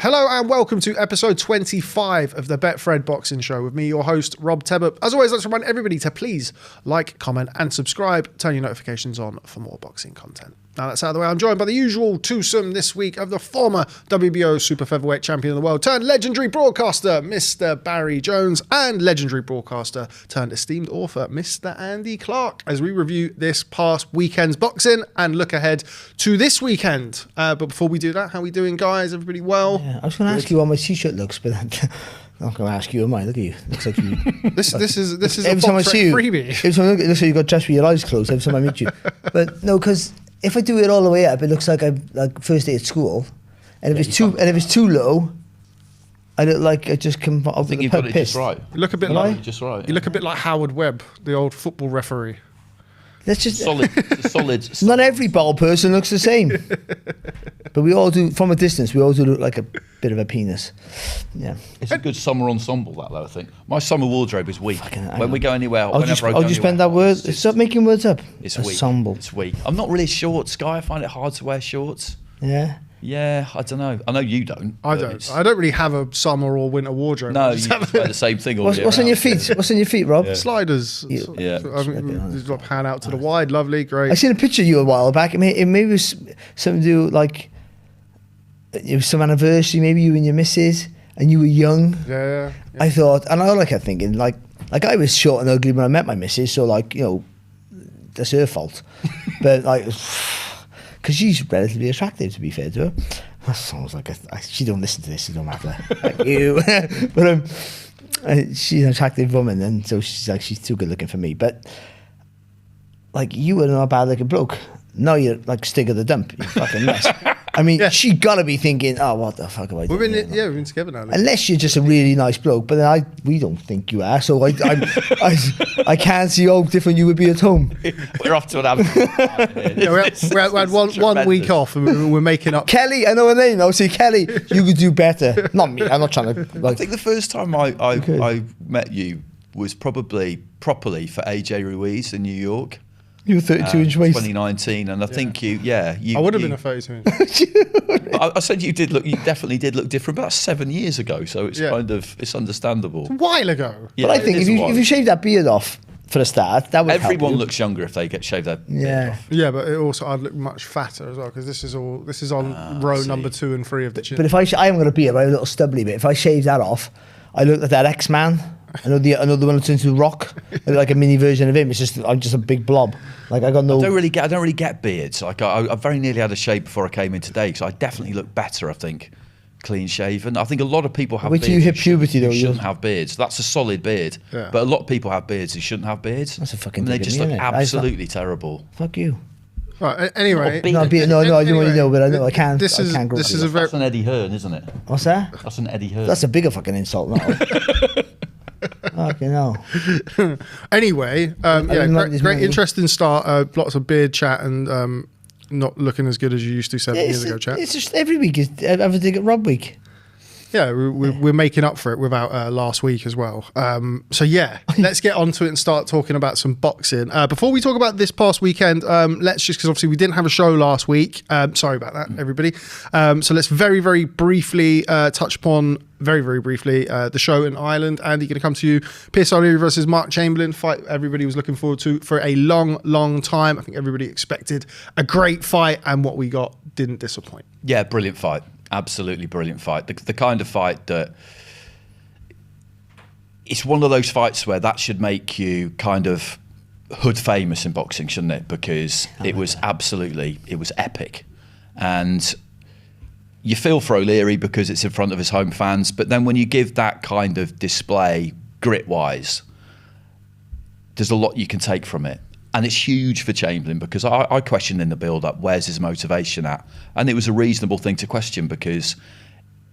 Hello and welcome to episode 25 of the Betfred Boxing Show with me, your host, Rob Tebbutt. As always, let's remind everybody to please like, comment and subscribe. Turn your notifications on for more boxing content. Now that's out of the way, I'm joined by the usual twosome this week of the former WBO super featherweight champion of the world turned legendary broadcaster, Mr. Barry Jones, and legendary broadcaster turned esteemed author, Mr. Andy Clarke, as we review this past weekend's boxing and look ahead to this weekend. But before we do that, how are we doing, guys? Everybody well? Yeah, I was going to ask you how my t-shirt looks, but I'm not going to ask you. Am I? Look at you. Looks like you. This is every a time I see you, freebie. every time I look, it looks like you got dressed with your eyes closed. Every time I meet you, but no, because if I do it all the way up, it looks like I'm like first day at school, and if it's too low, I look like I just come out of the pub pissed. Right. You look a bit You look a bit like Howard Webb, the old football referee. That's just solid. Not every bald person looks the same, but we all do. From a distance, we all do look like a bit of a penis. Yeah, it's a good summer ensemble, that though. I think my summer wardrobe is weak. When we go anywhere, I'll just spend that word. Stop making words up. It's ensemble. It's weak. I'm not really a shorts guy. I find it hard to wear shorts. Yeah, I don't know. I know you don't. I don't really have a summer or winter wardrobe. No, you just wear the same thing all year What's on your feet? What's on your feet, Rob? Yeah. Sliders. Yeah. Pan out to the wide. Lovely, great. I seen a picture of you a while back. It maybe was something to do like it was some anniversary. Maybe you and your missus, and you were young. Yeah. I thought, and I kept thinking like I was short and ugly when I met my missus, so that's her fault. But like. Because she's relatively attractive, to be fair to her. That sounds like she don't listen to this, it don't matter. Like you. But she's an attractive woman, and so she's too good looking for me. But like you were not bad looking bloke. Now you're like stick of the dump. You fucking mess. I mean, she gotta be thinking, oh, what the fuck have I done? We've been together now. Unless you're just a really nice bloke, but then we don't think you are. So I can't see how different you would be at home. We're off to an absolute. We had one week off, and we're making up. Kelly, I know her name. See, Kelly, you could do better. Not me. I'm not trying to. I think the first time I met you was probably properly for AJ Ruiz in New York. You were 32-inch waist. 2019, and I think you. I would have been a 32-inch. I said you definitely did look different, but that's 7 years ago, so it's it's understandable. It's a while ago. Yeah, but I think if you shave that beard off for a start, that would Everyone help you. looks younger if they get shaved their beard off. Yeah, but I'd look much fatter as well, because this is on row number 2 and 3 of the chin. But if I haven't got a beard, I have a little stubbly bit. If I shave that off, I look like that X-Man. I know the one that's into Rock, like a mini version of him. I'm just a big blob. Like I don't really get beards. Like I very nearly had a shave before I came in today, so I definitely look better. I think clean shaven. I think a lot of people have beards. Wait till you hit puberty though. You shouldn't have beards. That's a solid beard. Yeah. But a lot of people have beards who shouldn't have beards. That's a fucking. They just look absolutely terrible. Fuck you. Right, anyway. No, I don't really know, but I know I can't. That's an Eddie Hearn, isn't it? What's that? That's an Eddie Hearn. That's a bigger fucking insult now. Okay, no. Anyway, great interesting start. Lots of beard chat and not looking as good as you used to 7 years ago, chat. It's just every week is everything at Rob week. Yeah, we're making up for it without last week as well. So yeah, let's get onto it and start talking about some boxing. Before we talk about this past weekend, let's just, because obviously we didn't have a show last week. Sorry about that, everybody. So let's very, very briefly touch upon, very briefly, the show in Ireland. Andy, going to come to you. Pearce O'Leary versus Mark Chamberlain, fight everybody was looking forward to for a long time. I think everybody expected a great fight, and what we got didn't disappoint. Yeah, brilliant fight. Absolutely brilliant fight. The kind of fight that it's one of those fights where that should make you kind of hood famous in boxing, shouldn't it? Because it was epic. And you feel for O'Leary because it's in front of his home fans, but then when you give that kind of display grit-wise, there's a lot you can take from it. And it's huge for Chamberlain because I questioned in the build-up, where's his motivation at? And it was a reasonable thing to question because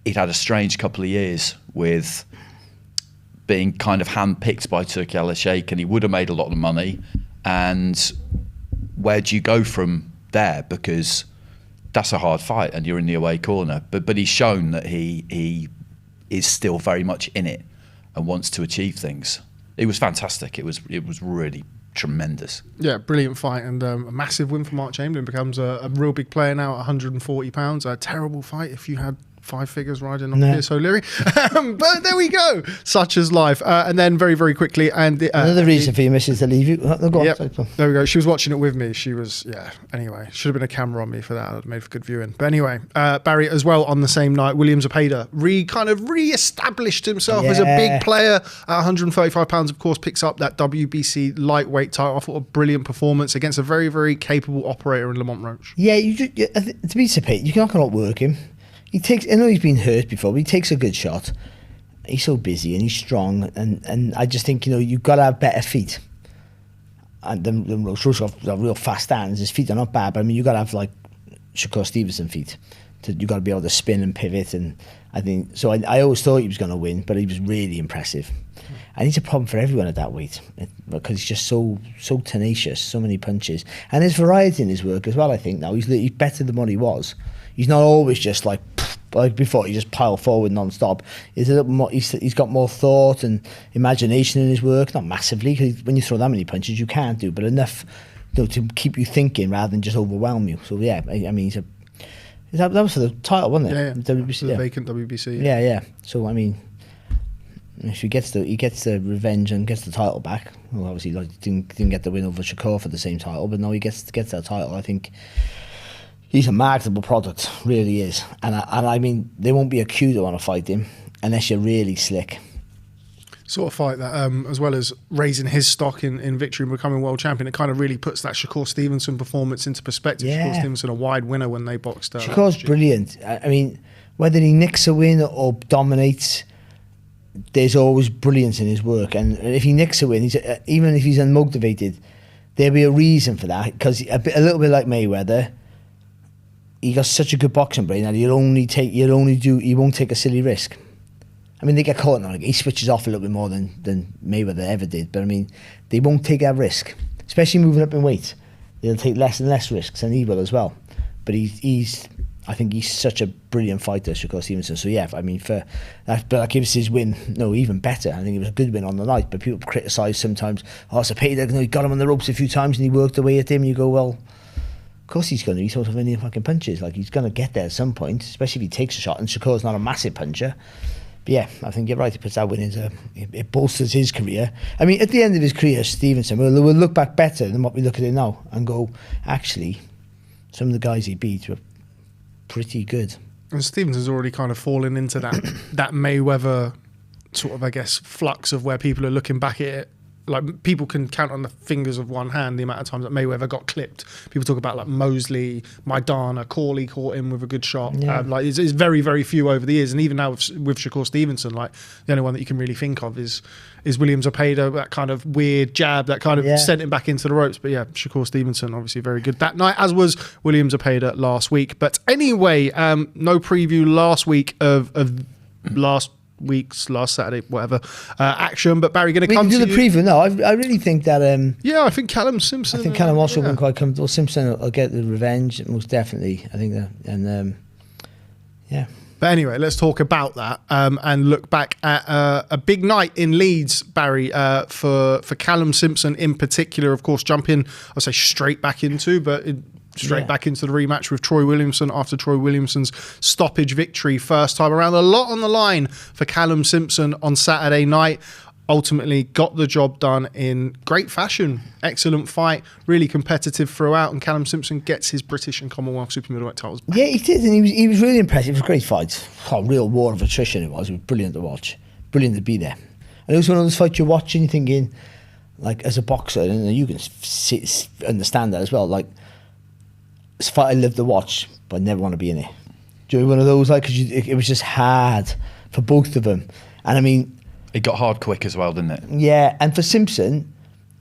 he'd had a strange couple of years with being kind of hand-picked by Turki Al-Sheikh, and he would have made a lot of money. And where do you go from there? Because that's a hard fight and you're in the away corner. But he's shown that he is still very much in it and wants to achieve things. It was fantastic. It was really tremendous. Yeah, brilliant fight, and a massive win for Mark Chamberlain. Becomes a real big player now at £140. A terrible fight if you had 5 figures riding on Pierce O'Leary. But there we go. Such is life. And then very, very quickly. And another reason for your missus to leave you. Yep. There we go. She was watching it with me. She was, anyway, should have been a camera on me for that. I'd have made for good viewing. But anyway, Barry, as well, on the same night, William Zepeda re-established himself as a big player at 135 pounds, of course, picks up that WBC lightweight title. I thought a brilliant performance against a very, very capable operator in Lamont Roach. Yeah, to be Zepeda, you cannot outwork him. I know he's been hurt before, but he takes a good shot. He's so busy and he's strong, and I just think, you've got to have better feet. And then Roach got real fast hands. His feet are not bad, but I mean, you've got to have like Shakur Stevenson feet. You've got to be able to spin and pivot, and I think so. I always thought he was going to win, but he was really impressive. And he's a problem for everyone at that weight because he's just so tenacious, so many punches, and there's variety in his work as well. I think now he's better than what he was. He's not always just like before. He just pile forward non-stop. He's a little more. He's got more thought and imagination in his work. Not massively, because when you throw that many punches, you can't do, but enough to keep you thinking rather than just overwhelm you. So yeah, I mean, that was for the title, wasn't it? Yeah. WBC, the vacant WBC. Yeah. So I mean, if he gets the revenge and gets the title back. Well, obviously, didn't get the win over Shakur for the same title, but no, he gets that title. I think he's a marketable product, really is. And I mean, there won't be a queue to want to fight him unless you're really slick. Sort of fight that, as well as raising his stock in victory and becoming world champion, it kind of really puts that Shakur Stevenson performance into perspective. Yeah. Shakur Stevenson, a wide winner when they boxed. Shakur's brilliant. I mean, whether he nicks a win or dominates, there's always brilliance in his work. And if he nicks a win, even if he's unmotivated, there'll be a reason for that. Because a little bit like Mayweather, he got such a good boxing brain that he won't take a silly risk. I mean, they get caught now. He switches off a little bit more than Mayweather ever did. But I mean, they won't take that risk, especially moving up in weight. They'll take less and less risks, and he will as well. But I think he's such a brilliant fighter, Shakur Stevenson. So yeah, I mean, but that gives his win even better. I think it was a good win on the night. But people criticise sometimes. Zepeda, he got him on the ropes a few times and he worked away at him. And you go, well, of course he's going to. He's sort of any fucking punches. Like, he's going to get there at some point, especially if he takes a shot. And Shakur's not a massive puncher. But yeah, I think you're right. He puts that win into it bolsters his career. I mean, at the end of his career, Stevenson will look back better than what we look at it now and go, actually, some of the guys he beat were pretty good. And Stevenson's already kind of fallen into that Mayweather sort of, I guess, flux of where people are looking back at it. Like, people can count on the fingers of one hand the amount of times that Mayweather got clipped. People talk about like Mosley, Maidana, Corley caught him with a good shot. Yeah. It's very, very few over the years. And even now with Shakur Stevenson, like, the only one that you can really think of is William Zepeda, that kind of weird jab that kind of sent him back into the ropes. But yeah, Shakur Stevenson, obviously very good that night, as was William Zepeda last week. But anyway, no preview last week of last Saturday, whatever, action. But Barry, going to come to the preview. No, I really think that. I think Callum Simpson. I think Callum Walsh will be quite comfortable. Simpson will get the revenge, most definitely. I think that, and yeah. But anyway, let's talk about that and look back at a big night in Leeds, Barry, for Callum Simpson in particular. Of course, jumping, I'll say straight back into the rematch with Troy Williamson after Troy Williamson's stoppage victory first time around. A lot on the line for Callum Simpson on Saturday night. Ultimately got the job done in great fashion. Excellent fight, really competitive throughout, and Callum Simpson gets his British and Commonwealth super middleweight titles back. Yeah, he did, and he was really impressive. It was a great fight. A real war of attrition it was. It was brilliant to watch. Brilliant to be there. And it was one of those fights you're watching, you're thinking, like, as a boxer, and you can understand that as well, like, it's a fight I live to watch, but I never want to be in it. Do you know, one of those, like, because it was just hard for both of them. And I mean, it got hard quick as well, didn't it? Yeah, and for Simpson,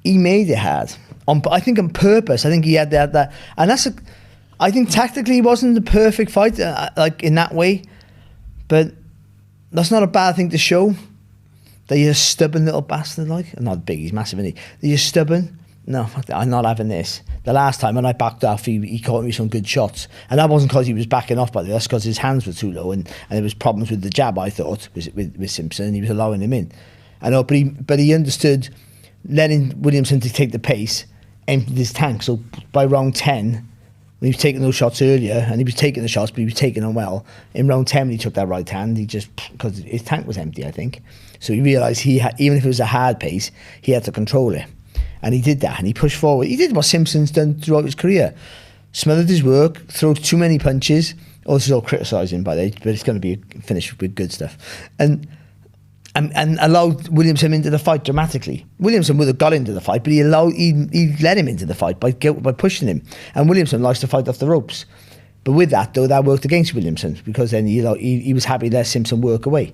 he made it hard. I think on purpose. I think he had that, and I think tactically it wasn't the perfect fight, like in that way, but that's not a bad thing to show. That you're a stubborn little bastard, like, not big, he's massive, isn't he? That you're stubborn. No, I'm not having this. The last time when I backed off, he caught me some good shots. And that wasn't because he was backing off, but that's because his hands were too low and there was problems with the jab, I thought, with Simpson, and he was allowing him in. I know, but he understood letting Williamson to take the pace, emptied his tank. So by round 10, He was taking those shots earlier, and he was taking the shots, but he was taking them well. In round 10, when he took that right hand, he just, because his tank was empty, I think. So he realised even if it was a hard pace, he had to control it. And he did that, and he pushed forward. He did what Simpson's done throughout his career. Smothered his work, throws too many punches. Also all criticising by the, but it's going to be finished with good stuff. And allowed Williamson into the fight dramatically. Williamson would have got into the fight, but he let him into the fight by pushing him. And Williamson likes to fight off the ropes. But with that, though, that worked against Williamson, because then he was happy to let Simpson work away.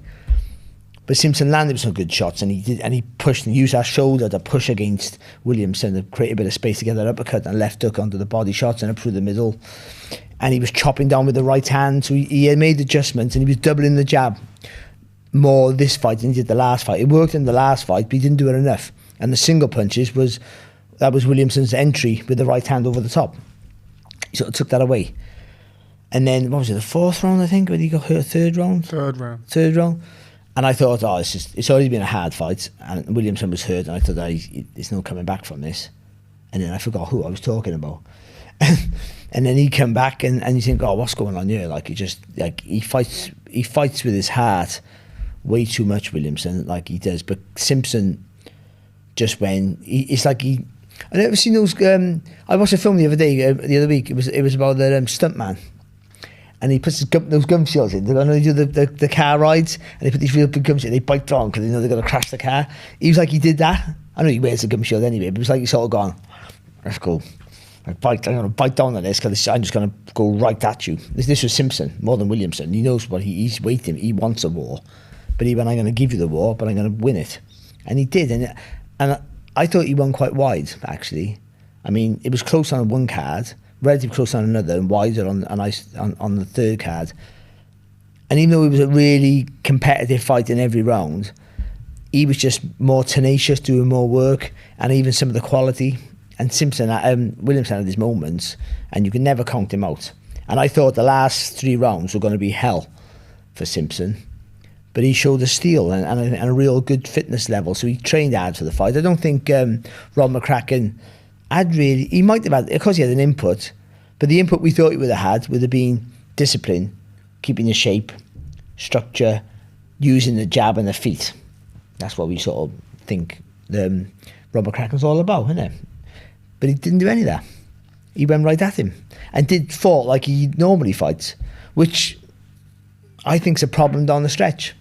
But Simpson landed some good shots, and he pushed and used that shoulder to push against Williamson to create a bit of space to get that uppercut and left hook onto the body shots and up through the middle. And he was chopping down with the right hand, so he had made adjustments, and he was doubling the jab more this fight than he did the last fight. It worked in the last fight, but he didn't do it enough. And the single punches was Williamson's entry with the right hand over the top. He sort of took that away. And then, what was it, the fourth round, I think, when he got hurt? Third round. And I thought, it's already been a hard fight, and Williamson was hurt, and I thought, there's no coming back from this. And then I forgot who I was talking about. And then he come back, and you think, what's going on here? Like, he fights with his heart way too much, Williamson, like he does. But Simpson just I never seen those. I watched a film the other week. It was about the stuntman. And he puts those gum shields in. They're going to do the car rides, and they put these real big gum shields. They bite on because they know they're going to crash the car. He was like, he did that. I know he wears a gum shield anyway, but it was like he sort of gone, that's cool. I'm going to bite down on this because I'm just going to go right at you. This was Simpson more than Williamson. He knows what he's waiting. He wants a war, but he went, I'm going to give you the war, but I'm going to win it, and he did. And I thought he won quite wide, actually. I mean, it was close on one card, relatively close on another, and wider on the third card. And even though it was a really competitive fight in every round, he was just more tenacious, doing more work, and even some of the quality. And Williamson had his moments, and you can never count him out. And I thought the last 3 rounds were going to be hell for Simpson, but he showed a steel and a real good fitness level. So he trained hard for the fight. I don't think Rob McCracken he might have had, because he had an input, but the input we thought he would have been discipline, keeping the shape, structure, using the jab and the feet. That's what we sort of think Rob McCracken's all about, isn't it? But he didn't do any of that. He went right at him and fought like he normally fights, which I think's a problem down the stretch.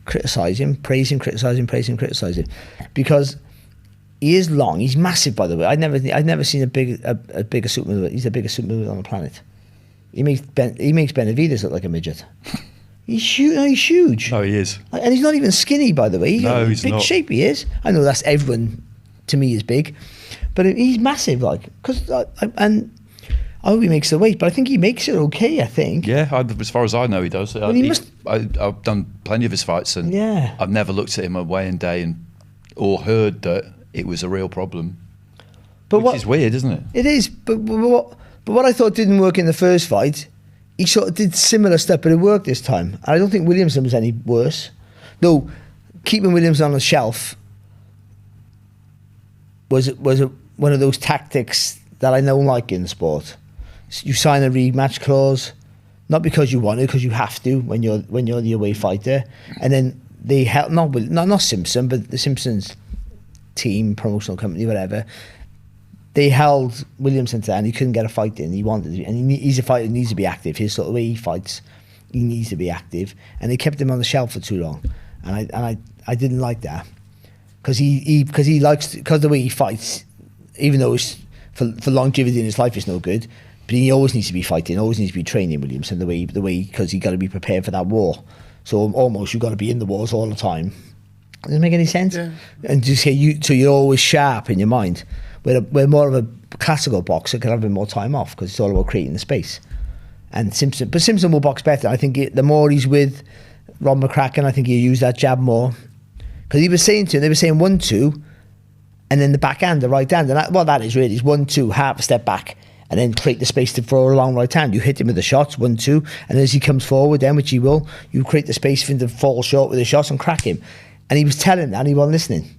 Criticise him, praise him, criticise him, praise him, criticise him, because he is long. He's massive, by the way. I've never seen a bigger superman. He's the biggest superman on the planet. He makes Benavides look like a midget. He's huge. No, he is. And he's not even skinny, by the way. He's big shape. He is. I know that's everyone to me is big. But he's massive, and I hope he makes the weight, but I think he makes it okay, I think. Yeah, as far as I know, he does. I've done plenty of his fights, and I've never looked at him a weigh-in day or heard that it was a real problem. Which is weird, isn't it? It is, but what I thought didn't work in the first fight, he sort of did similar stuff, but it worked this time. I don't think Williamson was any worse. Though, keeping Williamson on the shelf was one of those tactics that I don't like in sport. You sign a rematch clause, not because you want it, because you have to when you're the away fighter. And then they help not Simpson, but the Simpsons team, promotional company, whatever. They held Williamson to that, and he couldn't get a fight in. He wanted it, and he's a fighter who needs to be active. His sort of way he fights, he needs to be active, and they kept him on the shelf for too long, and I didn't like that. Because he likes, because the way he fights, even though it's for longevity in his life is no good, but he always needs to be fighting, always needs to be training Williamson the way because he got to be prepared for that war. So almost you've got to be in the wars all the time. Doesn't make any sense. Yeah. And just so you're always sharp in your mind. Where more of a classical boxer can have a bit more time off because it's all about creating the space. And Simpson will box better. I think the more he's with Rob McCracken, I think he'll use that jab more. Because he was saying they were saying 1-2, and then the backhand, the right hand, and that is really is 1-2, half a step back, and then create the space to throw a long right hand. You hit him with the shots, 1-2, and as he comes forward, then which he will, you create the space for him to fall short with the shots and crack him. And he was telling that, and he wasn't listening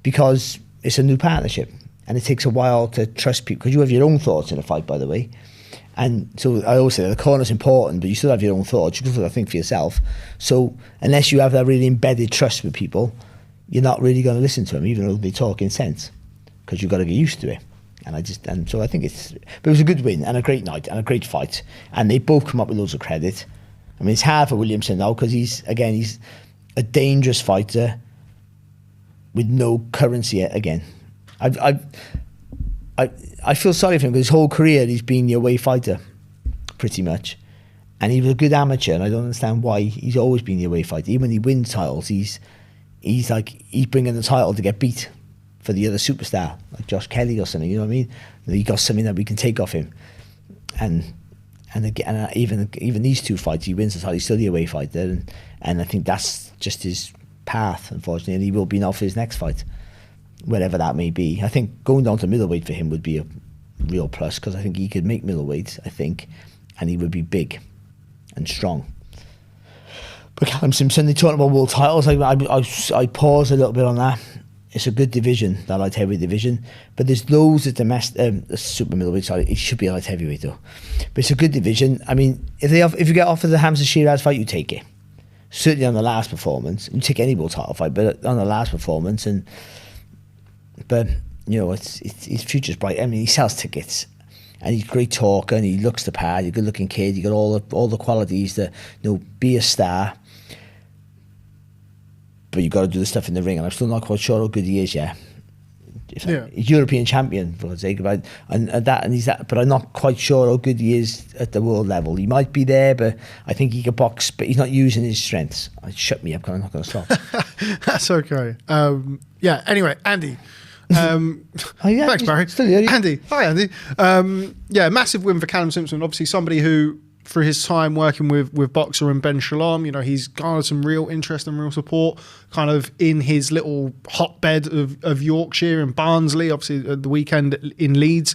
because it's a new partnership, and it takes a while to trust people because you have your own thoughts in a fight, by the way. And so I always say the corner's important, but you still have your own thoughts. You still have to think for yourself. So unless you have that really embedded trust with people, you're not really going to listen to them, even though they talk in sense, because you've got to get used to it. And so I think but it was a good win and a great night and a great fight. And they both come up with loads of credit. I mean, it's hard for Williamson now because he's a dangerous fighter with no currency again. I feel sorry for him because his whole career he's been the away fighter, pretty much. And he was a good amateur, and I don't understand why he's always been the away fighter. Even when he wins titles, he's bringing the title to get beat for the other superstar, like Josh Kelly or something, you know what I mean? He got something that we can take off him. And even these two fights, he wins the title, he's still the away fighter. And I think that's just his path, unfortunately, and he will be now for his next fight, wherever that may be. I think going down to middleweight for him would be a real plus because I think he could make middleweight, and he would be big and strong. But Callum Simpson, they talk about world titles. I pause a little bit on that. It's a good division, that light heavyweight division, but there's loads of super middleweight. Sorry, it should be a light heavyweight though. But it's a good division. I mean, if you get offered the Hamza Shiraz fight, you take it. Certainly on the last performance, you take any world title fight, but on the last performance, but you know, his future's bright. I mean, he sells tickets, and he's a great talker, and he looks the part. He's a good-looking kid. You got all the qualities to be a star. But you got to do the stuff in the ring, and I'm still not quite sure how good he is yet. He's European champion, for God's sake, but I'm not quite sure how good he is at the world level. He might be there, but I think he can box, but he's not using his strengths. Shut me up, I'm not going to stop. That's okay. Anyway, Andy. Thanks, Barry. Still here, Andy. Hi, Andy. Massive win for Callum Simpson. Obviously, somebody who, through his time working with Boxer and Ben Shalom, you know, he's garnered some real interest and real support kind of in his little hotbed of Yorkshire and Barnsley, obviously at the weekend in Leeds.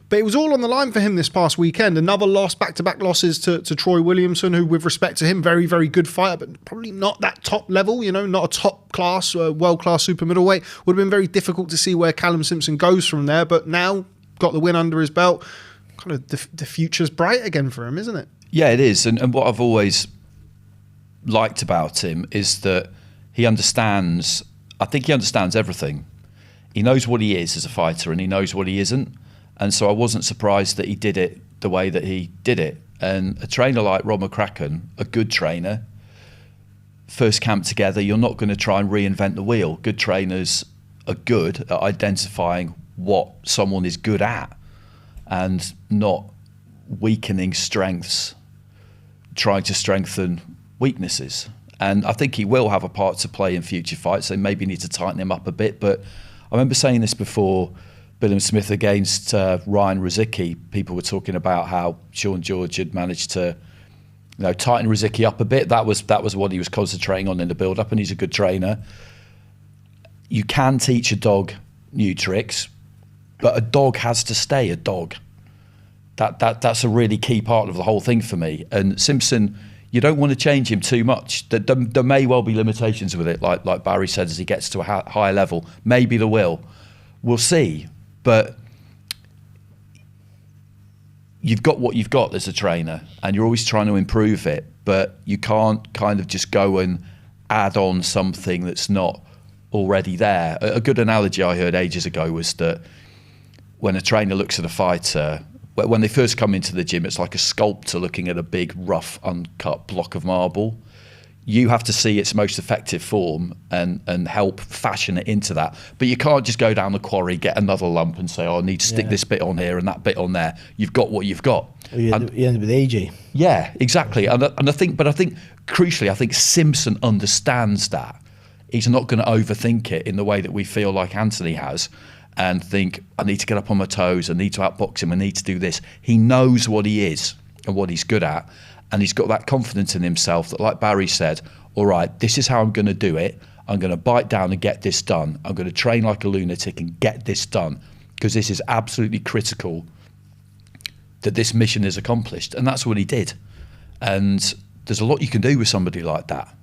But it was all on the line for him this past weekend. Another loss, back-to-back losses to Troy Williamson, who, with respect to him, very, very good fighter, but probably not that top level, you know, not a top-class, world-class super middleweight. Would have been very difficult to see where Callum Simpson goes from there, but now got the win under his belt. Kind of the future's bright again for him, isn't it? Yeah, it is. And what I've always liked about him is that he understands, I think he understands everything. He knows what he is as a fighter and he knows what he isn't. And so I wasn't surprised that he did it the way that he did it. And a trainer like Rob McCracken, a good trainer, first camp together, you're not going to try and reinvent the wheel. Good trainers are good at identifying what someone is good at and not weakening strengths, trying to strengthen weaknesses. And I think he will have a part to play in future fights. They maybe need to tighten him up a bit. But I remember saying this before Bilham Smith against Ryan Ruzicki. People were talking about how Sean George had managed to, you know, tighten Ruzicki up a bit. That was what he was concentrating on in the build-up, and he's a good trainer. You can teach a dog new tricks, but a dog has to stay a dog. That's a really key part of the whole thing for me. And Simpson, you don't want to change him too much. There may well be limitations with it, like Barry said, as he gets to a higher level. Maybe there will. We'll see. But you've got what you've got as a trainer, and you're always trying to improve it. But you can't kind of just go and add on something that's not already there. A good analogy I heard ages ago was that when a trainer looks at a fighter, when they first come into the gym, it's like a sculptor looking at a big, rough, uncut block of marble. You have to see its most effective form and help fashion it into that. But you can't just go down the quarry, get another lump and say, oh, I need to stick this bit on here and that bit on there. You've got what you've got. You end up with AJ. Yeah, exactly. And I think crucially, I think Simpson understands that. He's not going to overthink it in the way that we feel like Anthony has and think, I need to get up on my toes, I need to outbox him, I need to do this. He knows what he is and what he's good at. And he's got that confidence in himself that, like Barry said, all right, this is how I'm going to do it. I'm going to bite down and get this done. I'm going to train like a lunatic and get this done because this is absolutely critical that this mission is accomplished. And that's what he did. And there's a lot you can do with somebody like that.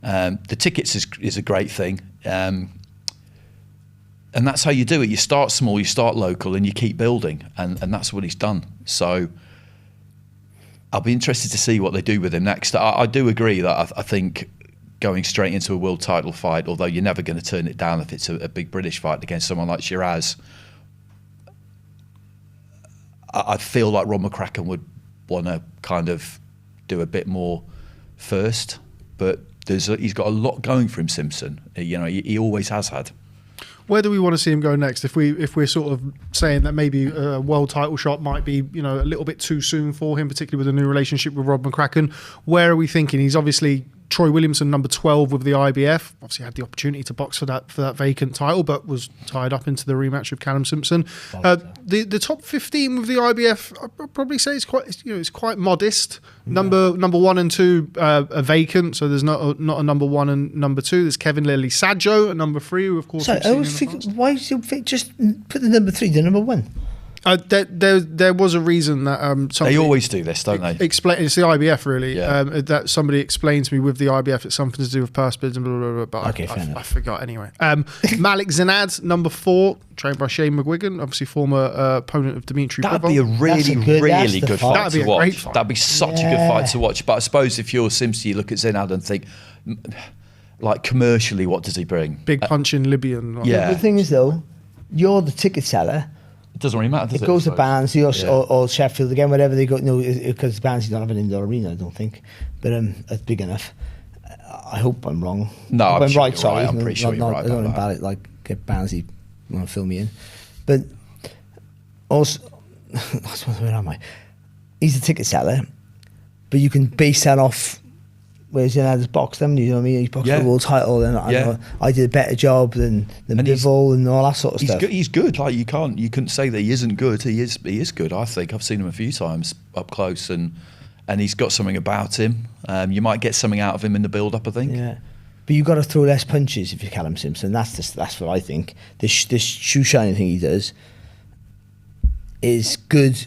The tickets is a great thing. And that's how you do it. You start small, you start local, and you keep building. And that's what he's done. So I'll be interested to see what they do with him next. I do agree that I think going straight into a world title fight, although you're never going to turn it down if it's a big British fight against someone like Shiraz, I feel like Rob McCracken would want to kind of do a bit more first. But he's got a lot going for him, Simpson. He always has had. Where do we want to see him go next? If we're sort of saying that maybe a world title shot might be a little bit too soon for him, particularly with a new relationship with Rob McCracken, where are we thinking? He's obviously Troy Williamson, number 12 with the IBF. Obviously had the opportunity to box for that vacant title, but was tied up into the rematch with Callum Simpson. The top 15 with the IBF, I'd probably say it's quite modest. Number 1 and 2 are vacant, so there's not a number 1 and number 2. There's Kevin Lely Saggio at number 3, who of course. So I always think, why do you just put the number 3 to number 1? There was a reason that they always do this, don't they? It's the IBF, really. Yeah. That somebody explained to me with the IBF, it's something to do with purse bids and blah, blah, blah, but I forgot anyway. Malik Zanad, number 4, trained by Shane McGuigan, obviously former opponent of Dimitri Bivol. That'd be a really good fight to watch. Great fight. That'd be such a good fight to watch. But I suppose if you're Simpson, you look at Zanad and think, like, commercially, what does he bring? Big punching Libyan. Yeah. The thing is, though, you're the ticket seller. It doesn't really matter, does it? It goes to Barnsley or Sheffield again, whatever they go. No, because Barnsley don't have an indoor arena, I don't think. But it's big enough. I hope I'm wrong. No, I'm sure right. Sorry, I'm pretty sure you're right. I don't want to like get Barnsley want to fill me in, but also, where am I? He's a ticket seller, but you can base that off. Whereas Zanad's boxed them, you know what I mean? He's boxed the world title, and I did a better job than Bivol and all that sort of stuff. He's good. Like you couldn't say that he isn't good. He is good. I think I've seen him a few times up close, and he's got something about him. You might get something out of him in the build-up, I think. Yeah, but you've got to throw less punches if you're Callum Simpson. That's what I think. This shoe shining thing he does is good.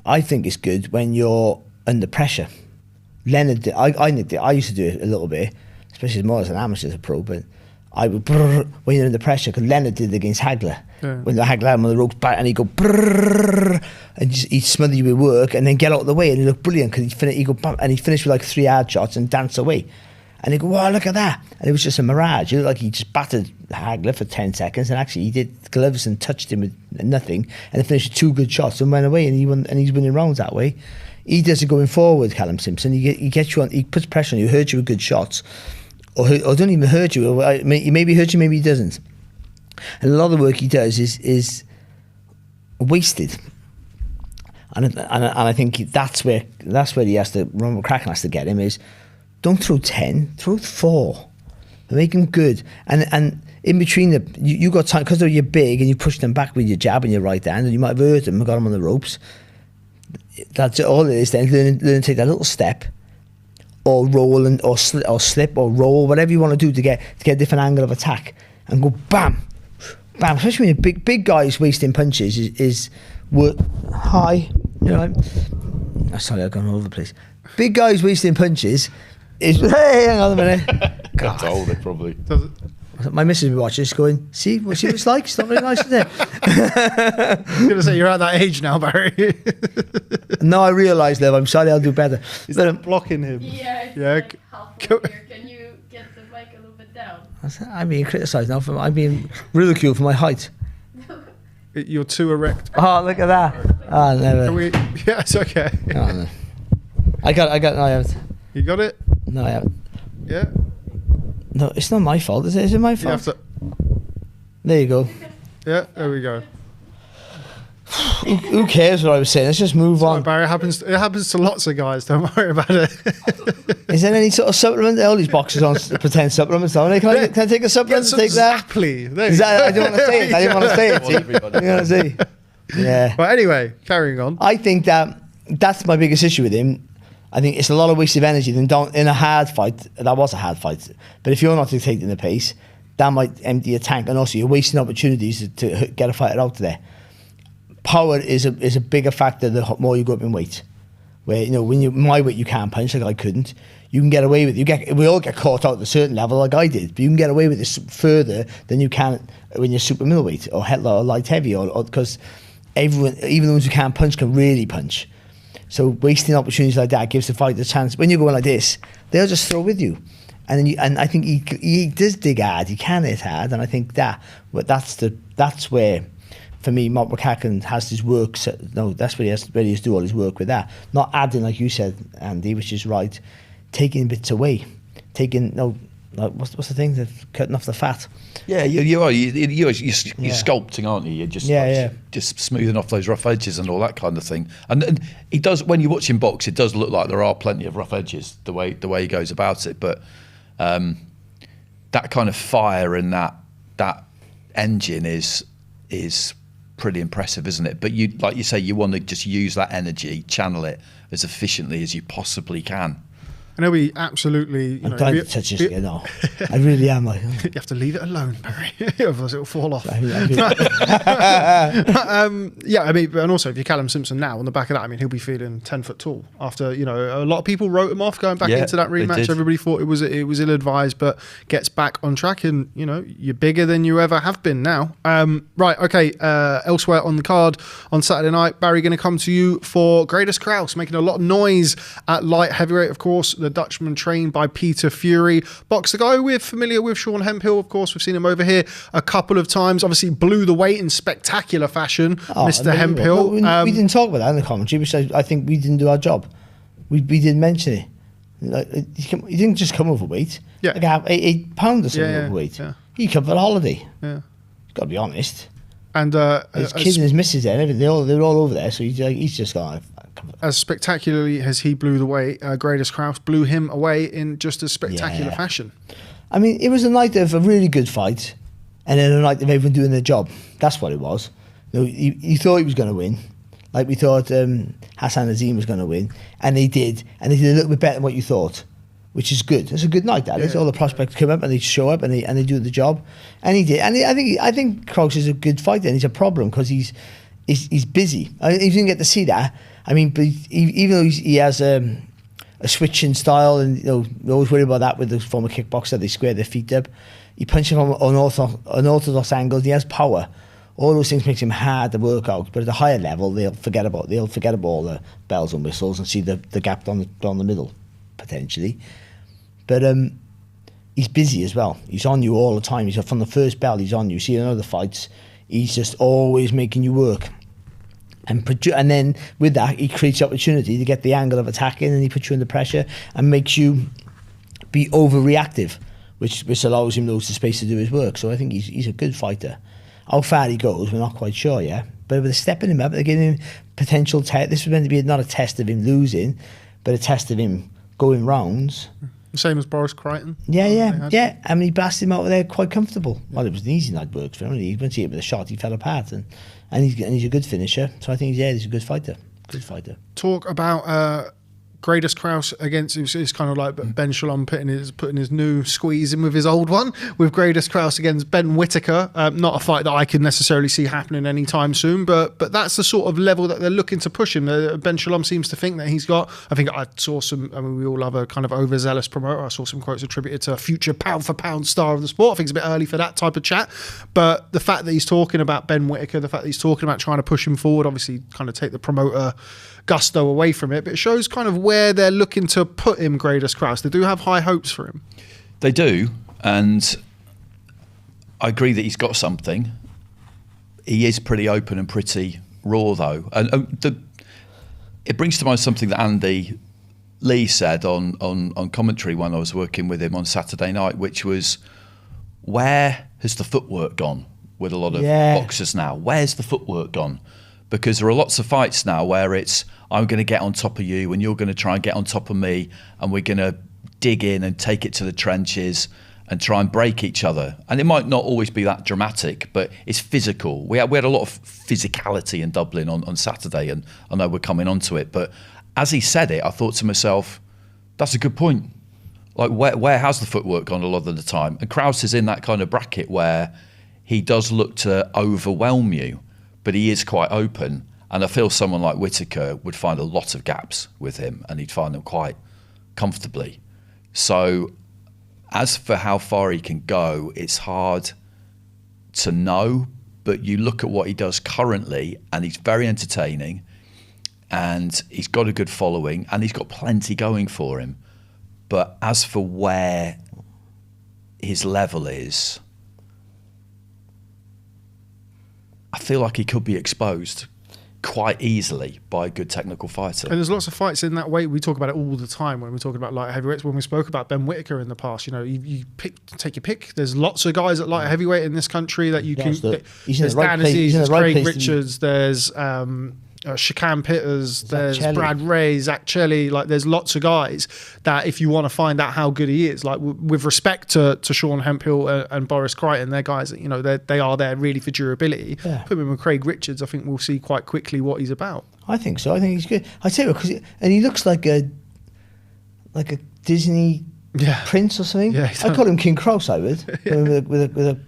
I think it's good when you're under pressure. Leonard, I used to do it a little bit, especially more as an amateur as a pro, but I would when you're under pressure, because Leonard did it against Hagler. Yeah. When the Hagler had him on the ropes back and he'd go and he'd smother you with work and then get out of the way, and he'd look brilliant because he'd go bam, and he'd finish with like 3 hard shots and dance away. And he'd go, wow, look at that. And it was just a mirage. It looked like he just battered Hagler for 10 seconds, and actually he did gloves and touched him with nothing, and then finished with 2 good shots and went away, and he's winning rounds that way. He does it going forward, Callum Simpson. He gets you on. He puts pressure on you, hurts you with good shots, or don't even hurt you. Maybe hurt you, maybe he doesn't. And a lot of the work he does is wasted. And I think that's where he has to. Rob McCracken has to get him is don't throw 10, throw 4, make him good. And in between you got time because you're big and you push them back with your jab and your right hand, and you might have hurt them and got them on the ropes. That's all it is. Then learn to take that little step, or roll or slip or roll, whatever you want to do to get a different angle of attack, and go bam, bam. Especially when big guys wasting punches is work high. You know, sorry, I've gone all over the place. Big guys wasting punches is hey, hang on a minute. God, told it probably. My missus will be watching this going, see what it's like? It's not very nice, is it? I was going to say, you're at that age now, Barry. No, I realise, Liv. I'm sorry, I'll do better. Is that blocking him? Yeah. Like halfway here. Can you get the mic a little bit down? I'm being criticised now. I'm being ridiculed for my height. You're too erect. Oh, look at that. Oh, never. Yeah, it's okay. Oh, no. I haven't. You got it? No, I haven't. Yeah. No, it's not my fault, is it? Is it my fault? There you go. Yeah, there we go. Who cares what I was saying? Let's just move on. Barry, it happens to lots of guys. Don't worry about it. Is there any sort of supplement? All these boxes on pretend supplements, don't they? Can I take a supplement and take that? Exactly. I didn't want to say it. I didn't want to say it. You know what I say? Yeah. But anyway, carrying on. I think that's my biggest issue with him. I think it's a lot of waste of energy. In a hard fight, that was a hard fight. But if you're not dictating the pace, that might empty your tank, and also you're wasting opportunities to get a fighter out there. Power is a bigger factor the more you go up in weight. Where when you my weight you can't punch like I couldn't. you can get away with we all get caught out at a certain level like I did, but you can get away with this further than you can when you're super middleweight or light heavy, or because everyone, even the ones who can't punch, can really punch. So wasting opportunities like that gives the fighter a chance. When you're going like this, they'll just throw with you. And I think he does dig hard, he can hit hard, and I think that's where, for me, Mark McCacken has his work. That's where he has to do all his work with that. Not adding, like you said, Andy, which is right, taking bits away, what's the thing? Cutting off the fat. Yeah, you're sculpting, aren't you? You're just smoothing off those rough edges and all that kind of thing. And he does, when you watch him box, it does look like there are plenty of rough edges the way he goes about it. But that kind of fire and that engine is pretty impressive, isn't it? But you, like you say, you want to just use that energy, channel it as efficiently as you possibly can. I know we absolutely. I'm trying to touch this again. No, I really am. Like, you have to leave it alone, Barry. Otherwise, it'll fall off. Yeah, I mean, and also if you're Callum Simpson now, on the back of that, I mean, he'll be feeling 10 foot tall after. A lot of people wrote him off going back into that rematch. Everybody thought it was ill advised, but gets back on track, and you're bigger than you ever have been now. Right, okay. Elsewhere on the card on Saturday night, Barry, going to come to you for Gradus Kraus, making a lot of noise at light heavyweight, of course. The Dutchman trained by Peter Fury. Box, the guy we're familiar with, Sean Hemphill, of course. We've seen him over here a couple of times. Obviously blew the weight in spectacular fashion, Mr. Hemphill. We didn't talk about that in the commentary, which I think we didn't do our job. We didn't mention it. He didn't just come overweight. Yeah. Like 8 pounds or something overweight. Yeah. He come for a holiday. Yeah. Got to be honest. And his kids and his missus there and everything, they're all over there, so he's just gone. As spectacularly as he blew the way, Gradus Kraus blew him away in just as spectacular fashion. I mean, it was a night of a really good fight, and then a night of everyone doing their job. That's what it was. You thought he was going to win, like we thought Hassan Azim was going to win, and they did a little bit better than what you thought, which is good. It's a good night. That is. All the prospects come up and they show up and they do the job, and he did. And I think Kraus is a good fighter, and he's a problem because he's busy. If you didn't get to see that, I mean, but even though he has a switching style, and we always worry about that with the former kickboxer, they square their feet up. He punches from unorthodox angles. He has power. All those things makes him hard to work out. But at a higher level, they'll forget about all the bells and whistles and see the gap down the middle potentially. But he's busy as well. He's on you all the time. He's from the first bell. He's on you. See in other fights, he's just always making you work. And then with that, he creates opportunity to get the angle of attacking, and he puts you under pressure and makes you be overreactive, which allows him loads of space to do his work. So I think he's a good fighter. How far he goes, we're not quite sure yet. But they're stepping him up, they're giving him potential test. This was meant to be not a test of him losing, but a test of him going rounds. Same as Boris Crichton. Yeah. I mean, he blasted him out there quite comfortable. Well, it was an easy night work for him. He went to hit with a shot, he fell apart, and he's a good finisher. So I think he's a good fighter. Talk about Gradus Kraus against, it's kind of like Ben Shalom putting his new squeeze in with his old one, with Gradus Kraus against Ben Whittaker. Not a fight that I can necessarily see happening anytime soon, but that's the sort of level that they're looking to push him. Ben Shalom seems to think that he's got, I think I saw we all have a kind of overzealous promoter. I saw some quotes attributed to a future pound for pound star of the sport. I think it's a bit early for that type of chat, but the fact that he's talking about Ben Whittaker, the fact that he's talking about trying to push him forward, obviously kind of take the promoter gusto away from it, but it shows kind of where they're looking to put him, Gradus Kraus. They do have high hopes for him. They do, and I agree that he's got something. He is pretty open and pretty raw, though. And it brings to mind something that Andy Lee said on commentary when I was working with him on Saturday night, which was, where has the footwork gone with a lot of boxers now? Where's the footwork gone? Because there are lots of fights now where it's, I'm going to get on top of you and you're going to try and get on top of me, and we're going to dig in and take it to the trenches and try and break each other. And it might not always be that dramatic, but it's physical. We had a lot of physicality in Dublin on Saturday, and I know we're coming on to it. But as he said it, I thought to myself, that's a good point. Like, where has the footwork gone a lot of the time? And Kraus is in that kind of bracket where he does look to overwhelm you, but he is quite open, and I feel someone like Whittaker would find a lot of gaps with him, and he'd find them quite comfortably. So as for how far he can go, it's hard to know, but you look at what he does currently and he's very entertaining and he's got a good following and he's got plenty going for him. But as for where his level is, I feel like he could be exposed quite easily by a good technical fighter. And there's lots of fights in that weight. We talk about it all the time when we're talking about light heavyweights. When we spoke about Ben Whittaker in the past, you know, you take your pick. There's lots of guys at light heavyweight in this country that you can. There's Dan Aziz, there's Craig Richards, there's Shakan Pitters, there's Brad Ray, Zach Chelly. Like, there's lots of guys that if you want to find out how good he is, like with respect to Sean Hemphill and Boris Crichton, they're guys that, you know, they are there really for durability. Yeah. Put him with Craig Richards, I think we'll see quite quickly what he's about. I think so. I think he's good. I tell you what, and he looks like a Disney prince or something. Yeah, I call him King Kraus. I would with a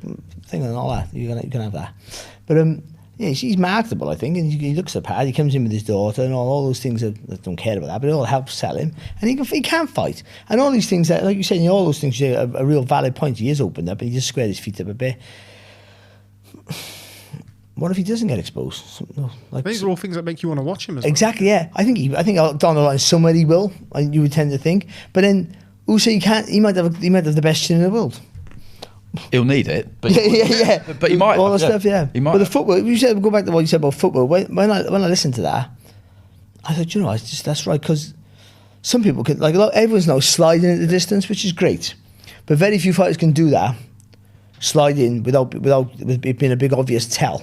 thing and all that. You're gonna have that, but yeah, he's marketable, I think, and he looks the part. He comes in with his daughter and all those things that don't care about that, but it all helps sell him. And he can fight. And all these things, that, like you said, all those things are a real valid point. He is opened up and he just squared his feet up a bit. What if he doesn't get exposed? Like, these are all things that make you want to watch him as well. Exactly, yeah. I think down the line somewhere he will, and you would tend to think. But then, also he might have the best chin in the world. He'll need it, but but he might. All that stuff, yeah. He might. But the footwork, you said, go back to what you said about footwork. When I listened to that, I thought, you know, that's right, because some people can, like, everyone's now sliding at the distance, which is great, but very few fighters can do that, slide in without it being a big obvious tell,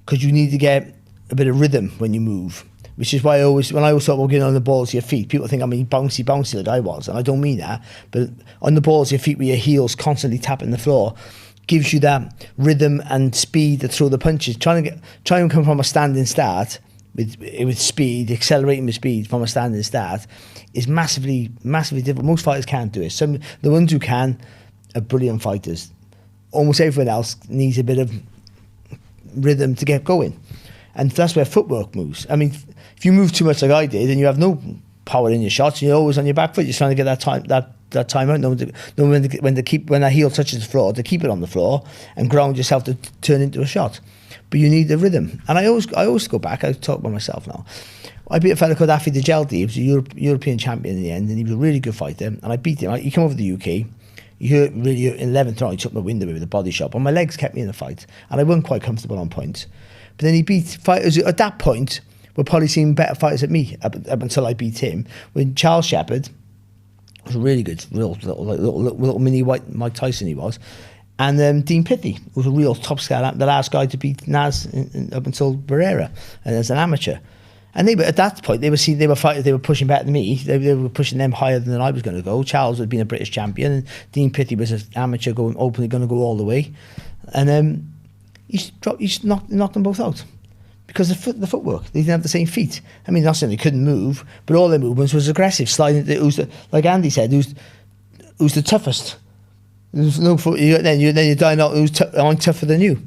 because you need to get a bit of rhythm when you move. Which is why when I always talk about getting on the balls of your feet, people think I'm bouncy like I was, and I don't mean that. But on the balls of your feet with your heels constantly tapping the floor gives you that rhythm and speed to throw the punches. Trying and come from a standing start with speed, accelerating with speed from a standing start is massively difficult. Most fighters can't do it. The ones who can are brilliant fighters. Almost everyone else needs a bit of rhythm to get going. And that's where footwork moves. I mean, if you move too much like I did, and you have no power in your shots, and you're always on your back foot, you're trying to get that time out. When that heel touches the floor, to keep it on the floor and ground yourself to turn into a shot. But you need the rhythm. And I always go back. I talk about myself now. I beat a fella called Afi Dejeldi. He was a European champion in the end, and he was a really good fighter. And I beat him. He came over to the UK. He hurt really in 11th round. He took my wind away with a body shot, but my legs kept me in the fight, and I wasn't quite comfortable on points. But then he beat fighters at that point were probably seeing better fighters than me up until I beat him. When Charles Shepherd was a really good, little mini white Mike Tyson he was, and Dean Pithy was a real top star, the last guy to beat Naz up until Barrera, and as an amateur. And they were at that point they were fighters, they were pushing better than me. They were pushing them higher than I was going to go. Charles had been a British champion, and Dean Pithy was an amateur openly going to go all the way, and He's knocked them both out because the footwork. They didn't have the same feet. I mean, not saying they couldn't move, but all their movements was aggressive, sliding. Like Andy said, who's the toughest? There's no foot. Then you're dying out. I'm tougher than you,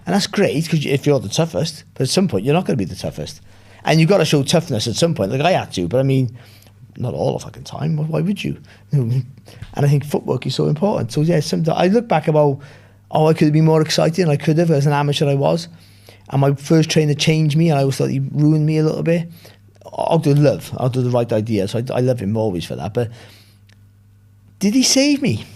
and that's great because if you're the toughest, but at some point you're not going to be the toughest, and you've got to show toughness at some point. Like I had to, but I mean, not all the fucking time. Why would you? And I think footwork is so important. So yeah, sometimes I look back about. I could have been more exciting. I could have, as an amateur I was. And my first trainer changed me, and I always thought he ruined me a little bit. I'll do the right idea. So I love him always for that. But did he save me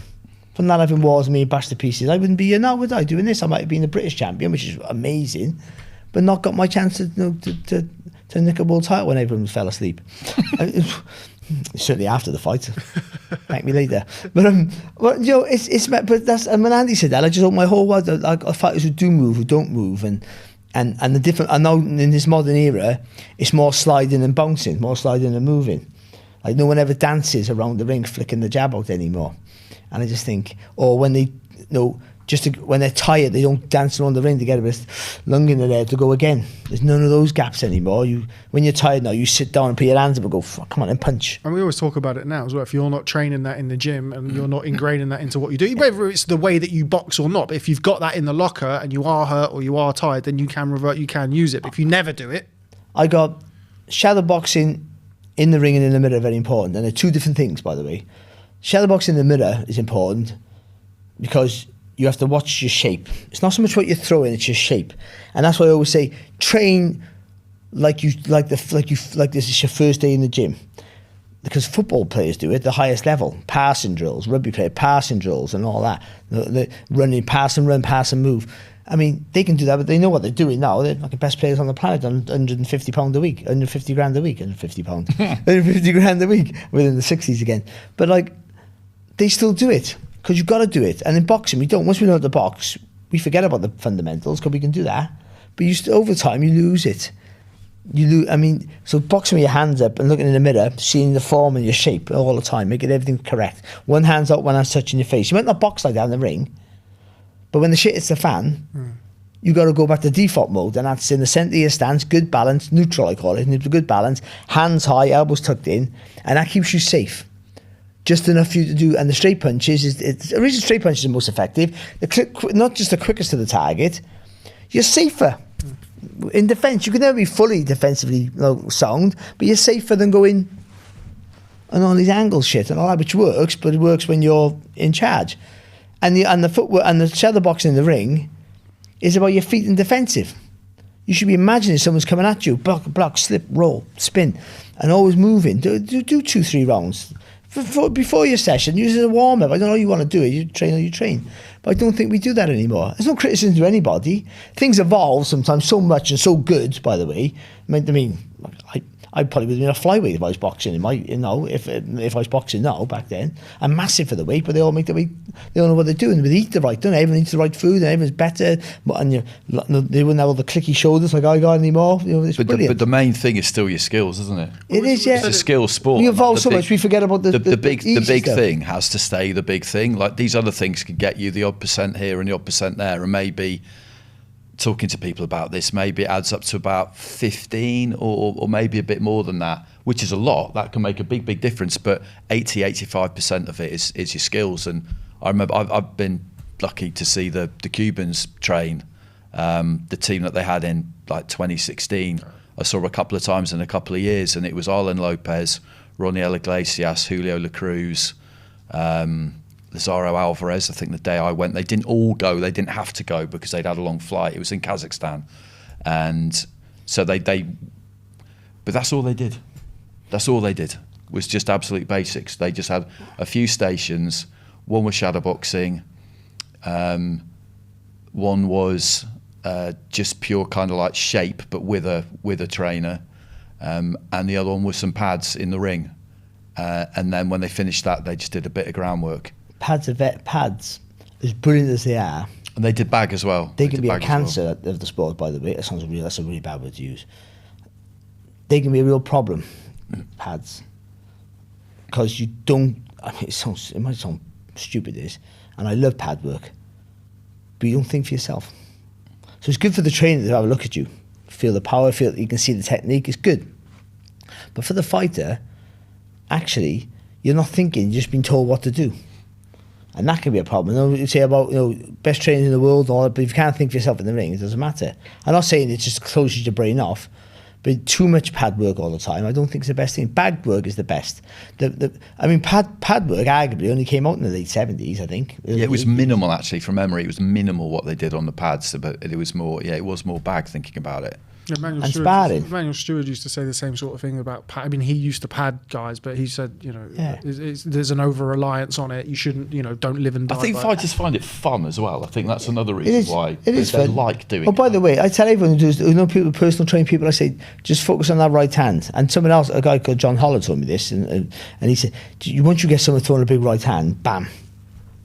from not having wars and me bashed to pieces? I wouldn't be here now, would I, doing this? I might have been the British champion, which is amazing, but not got my chance to nick a world title when everyone fell asleep. Certainly after the fight. Thank me later. But well, you know, but that's, and when Andy said that, I just hope my whole world like fighters who do move, who don't move, and the different. I know in this modern era, it's more sliding and bouncing, more sliding and moving. Like no one ever dances around the ring flicking the jab out anymore. And I just think, or when they, when they're tired, they don't dance around the ring to get a bit lung in the air to go again. There's none of those gaps anymore. When you're tired now, you sit down and put your hands up and go, come on and punch. And we always talk about it now as well. If you're not training that in the gym and you're not ingraining that into what you do, whether it's the way that you box or not, but if you've got that in the locker and you are hurt or you are tired, then you can revert, you can use it. But if you never do it. I got shadow boxing in the ring and in the mirror are very important. And they're two different things, by the way. Shadowboxing in the mirror is important because you have to watch your shape. It's not so much what you're throwing, it's your shape. And that's why I always say, train like this is your first day in the gym. Because football players do it, the highest level. Passing drills, rugby player passing drills and all that. The running, pass and run, pass and move. I mean, they can do that, but they know what they're doing now. They're like the best players on the planet on £150 a week, £150 a week, £150, £150 a week, within the 60s again. But like, they still do it because you've got to do it. And in boxing, we don't. Once we know the box, we forget about the fundamentals because we can do that. But over time, you lose it. I mean, so boxing with your hands up and looking in the mirror, seeing the form and your shape all the time, making everything correct. One hand's up, one hand's touching your face. You might not box like that in the ring, but when the shit hits the fan, you got to go back to default mode, and that's in the centre of your stance, good balance, neutral I call it, good balance, hands high, elbows tucked in, and that keeps you safe. Just enough for you to do, and the straight punches, the reason straight punches are most effective, not just the quickest to the target, you're safer. In defence, you can never be fully defensively sound, but you're safer than going on all these angle shit and all that, which works, but it works when you're in charge. And the footwork and the shadow boxing in the ring is about your feet and defensive. You should be imagining someone's coming at you, block, slip, roll, spin, and always moving. Do 2-3 rounds. Before your session, use it as a warm-up. I don't know how you want to do it. You train. But I don't think we do that anymore. There's no criticism to anybody. Things evolve sometimes so much and so good, by the way. I mean, I probably would have been a flyweight if I was boxing. If I was boxing now, back then. I'm massive for the weight, but they all make the weight. They don't know what they're doing. They eat the right, don't they? Everyone eats the right food and everyone's better. And they wouldn't have all the clicky shoulders like I got anymore. It's brilliant. But the main thing is still your skills, isn't it? It is, yeah. It's a skill sport. We evolve so much, we forget about the big stuff. thing has to stay the big thing. Like these other things can get you the odd % here and the odd % there, and maybe talking to people about this, maybe it adds up to about 15 or maybe a bit more than that, which is a lot. That can make a big difference, but 85% of it is your skills. And I remember I've been lucky to see the Cubans train, the team that they had in like 2016. I saw a couple of times in a couple of years, and it was Arlen Lopez, Roniel Iglesias, Julio La Cruz, Lazaro Alvarez. I think the day I went, they didn't all go. They didn't have to go because they'd had a long flight. It was in Kazakhstan, and so they. But that's all they did. That's all they did was just absolute basics. They just had a few stations. One was shadowboxing. One was just pure kind of like shape, but with a trainer, and the other one was some pads in the ring. And then when they finished that, they just did a bit of groundwork. Pads, as brilliant as they are, and they did bag as well. They can be a cancer of the sport, by the way. That's a really bad word to use. They can be a real problem, pads, because you don't. I mean, it might sound stupid, this, and I love pad work, but you don't think for yourself. So it's good for the trainer to have a look at you, feel the power, feel you can see the technique. It's good, but for the fighter, actually, you're not thinking. You're just being told what to do. And that can be a problem. You say about best trainers in the world, and all that, but if you can't think for yourself in the ring, it doesn't matter. I'm not saying it just closes your brain off, but too much pad work all the time, I don't think it's the best thing. Bag work is the best. Pad work arguably only came out in the late 70s, I think. Yeah, it was minimal actually, from memory. It was minimal what they did on the pads, but it was more. Yeah, it was more bag thinking about it. Yeah, Manuel Stewart used to say the same sort of thing about pad. I mean, he used to pad guys, but he said, there's an over-reliance on it. You shouldn't, don't live and die. I think fighters find it fun as well. I think that's another reason why they like doing it. Oh, by the way, I tell everyone people, personal training people, I say, just focus on that right hand. And someone else, a guy called John Holler told me this, and he said, once you get someone throwing a big right hand, bam,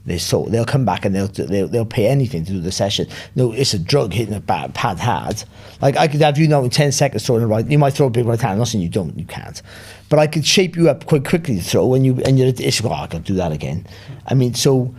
they'll come back and they'll pay anything to do the session. No, it's a drug hitting a pad hard. Like I could have you in 10 seconds throwing a right. You might throw a big right hand. I'm not saying you don't. You can't. But I could shape you up quite quickly to throw, and you're I can do that again. I mean, so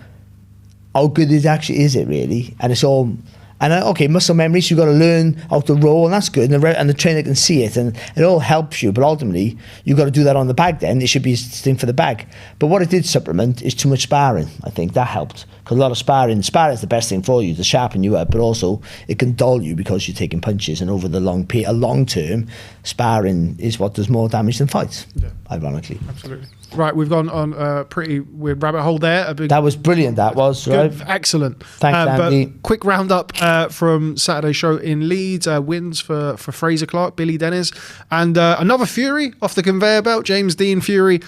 how good is it really? And it's all. And muscle memory, so you've got to learn how to roll, and that's good. And the trainer can see it, and it all helps you. But ultimately, you've got to do that on the bag then. It should be a thing for the bag. But what it did supplement is too much sparring. I think that helped. Because a lot of sparring is the best thing for you to sharpen you up, but also it can dull you because you're taking punches. And over the long term, sparring is what does more damage than fights, ironically. Absolutely. Right, we've gone on a pretty weird rabbit hole there. That was brilliant, that was. Good, right? excellent. Thanks, Andy. But quick roundup from Saturday's show in Leeds. Wins for Fraser Clarke, Billy Dennis, and another Fury off the conveyor belt. James Dean Fury,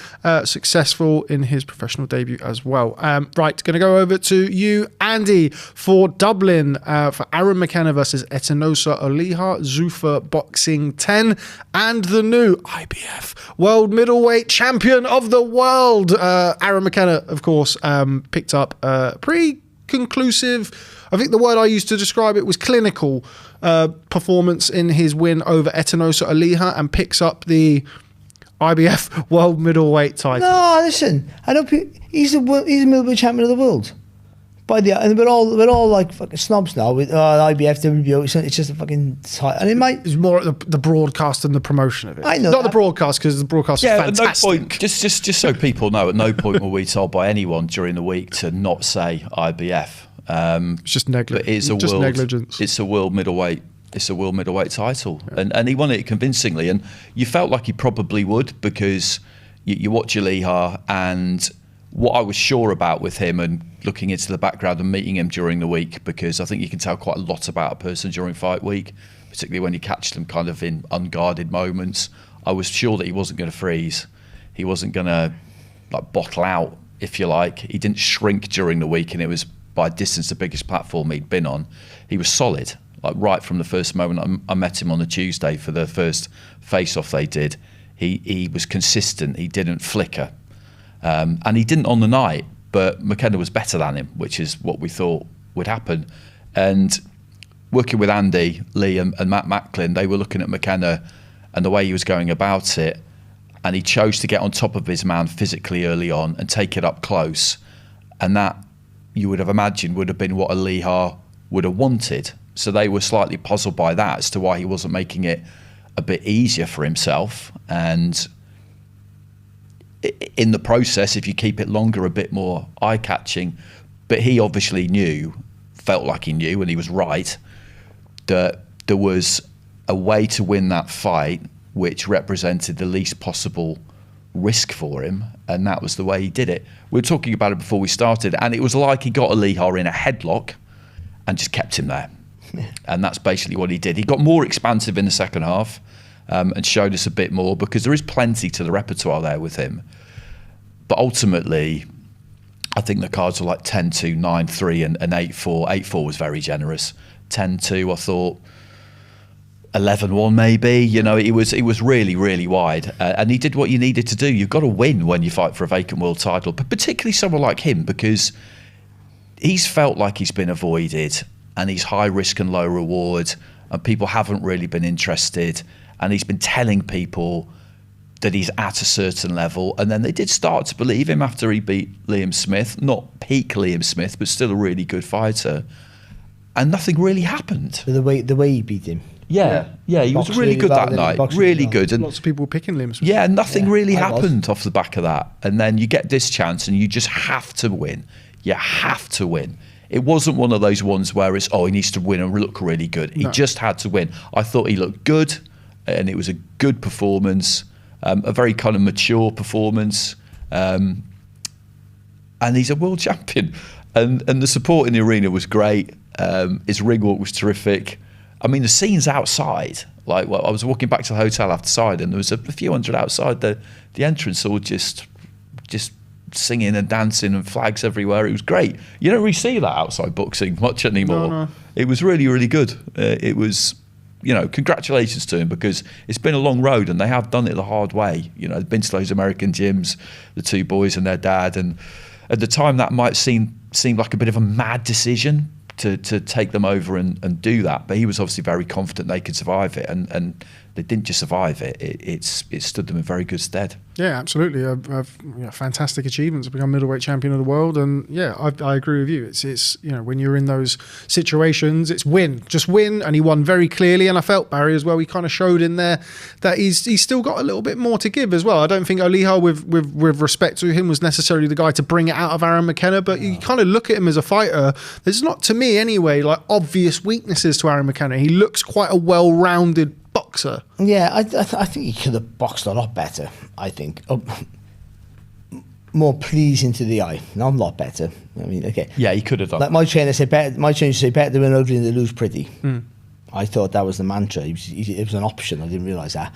successful in his professional debut as well. Right, going to go over to you, Andy, for Dublin, for Aaron McKenna versus Etinosa Oliha, Zuffa Boxing 10, and the new IBF World Middleweight Champion of the world. Aaron McKenna, of course, picked up pretty conclusive, I think the word I used to describe it was clinical performance in his win over Etinosa Oliha, and picks up the IBF World Middleweight title. No, listen, I don't. He's the middleweight champion of the world. And we're all like fucking snobs now with IBF, WBO. It's just a fucking title, and it might. It's more the broadcast and the promotion of it. I know, not the broadcast, because the broadcast is fantastic. At no point, just so people know, at no point were we told by anyone during the week to not say IBF. It's just negligence. Negligence. It's a world middleweight. It's a world middleweight title, and he won it convincingly. And you felt like he probably would, because you watch Oliha, and what I was sure about with him, and looking into the background and meeting him during the week, because I think you can tell quite a lot about a person during fight week, particularly when you catch them kind of in unguarded moments. I was sure that he wasn't going to freeze. He wasn't going to like bottle out, if you like. He didn't shrink during the week, and it was by distance the biggest platform he'd been on. He was solid, like right from the first moment I met him on the Tuesday for the first face-off they did. He was consistent. He didn't flicker. And he didn't on the night, but McKenna was better than him, which is what we thought would happen. And working with Andy, Lee and Matt Macklin, they were looking at McKenna and the way he was going about it, and he chose to get on top of his man physically early on and take it up close. And that, you would have imagined, would have been what Oliha would have wanted. So they were slightly puzzled by that as to why he wasn't making it a bit easier for himself. And in the process, if you keep it longer, a bit more eye-catching. But he obviously felt like he knew, and he was right, that there was a way to win that fight which represented the least possible risk for him, and that was the way he did it. We were talking about it before we started, and it was like he got Oliha in a headlock and just kept him there. Yeah. And that's basically what he did. He got more expansive in the second half, and showed us a bit more, because there is plenty to the repertoire there with him. But ultimately, I think the cards were like 10-2, 9-3 and 8-4. 8-4 was very generous. 10-2, I thought 11-1 maybe. You know, it was really, really wide. And he did what you needed to do. You've got to win when you fight for a vacant world title, but particularly someone like him, because he's felt like he's been avoided, and he's high risk and low reward, and people haven't really been interested. And he's been telling people that he's at a certain level, and then they did start to believe him after he beat Liam Smith. Not peak Liam Smith, but still a really good fighter. And nothing really happened. The way he beat him. Yeah, he was really good that night. Really good. And lots of people picking Liam Smith. Yeah, nothing really happened off the back of that. And then you get this chance, and you just have to win. You have to win. It wasn't one of those ones where it's, he needs to win and look really good. He just had to win. I thought he looked good, and it was a good performance, a very kind of mature performance, and he's a world champion. And the support in the arena was great. His ring walk was terrific. I mean, the scenes outside, I was walking back to the hotel outside, and there was a few hundred outside the entrance, all just singing and dancing and flags everywhere. It was great. You don't really see that outside boxing much anymore. No. It was really, really good. It was, congratulations to him, because it's been a long road, and they have done it the hard way. They've been to those American gyms, the two boys and their dad, and at the time that might seem like a bit of a mad decision to take them over and do that. But he was obviously very confident they could survive it, and they didn't just survive it. It stood them in very good stead. Yeah, absolutely. Fantastic achievements to become middleweight champion of the world, and yeah, I agree with you. It's when you're in those situations, it's just win, and he won very clearly. And I felt Barry as well. He kind of showed in there that he's still got a little bit more to give as well. I don't think Oliha, with respect to him, was necessarily the guy to bring it out of Aaron McKenna, but you kind of look at him as a fighter. There's not, to me anyway, like obvious weaknesses to Aaron McKenna. He looks quite a well-rounded boxer. Yeah, I think he could have boxed a lot better. I think more pleasing to the eye, not a lot better. I mean, okay. Yeah, he could have done. Like my trainer said, better to win ugly than to lose pretty. I thought that was the mantra. It was an option. I didn't realise that.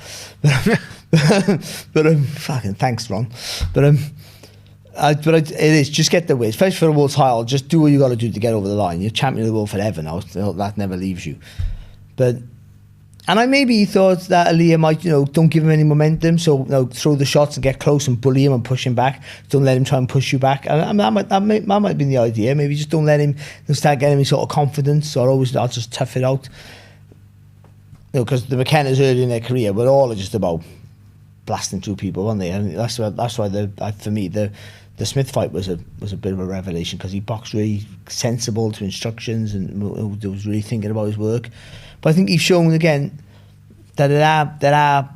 But fucking thanks, Ron. But it is just get the win. Especially for a world title, just do what you got to do to get over the line. You're champion of the world forever now. That never leaves you. And I maybe thought that Oliha might, don't give him any momentum, so throw the shots and get close and bully him and push him back. Don't let him try and push you back. And that might have been the idea. Maybe just don't let him start getting any sort of confidence, or I'll just tough it out. Because the McKennas early in their career were all just about blasting through people, weren't they? And that's why for me the Smith fight was a bit of a revelation, because he boxed really sensible to instructions and was really thinking about his work. But I think he's shown again that there are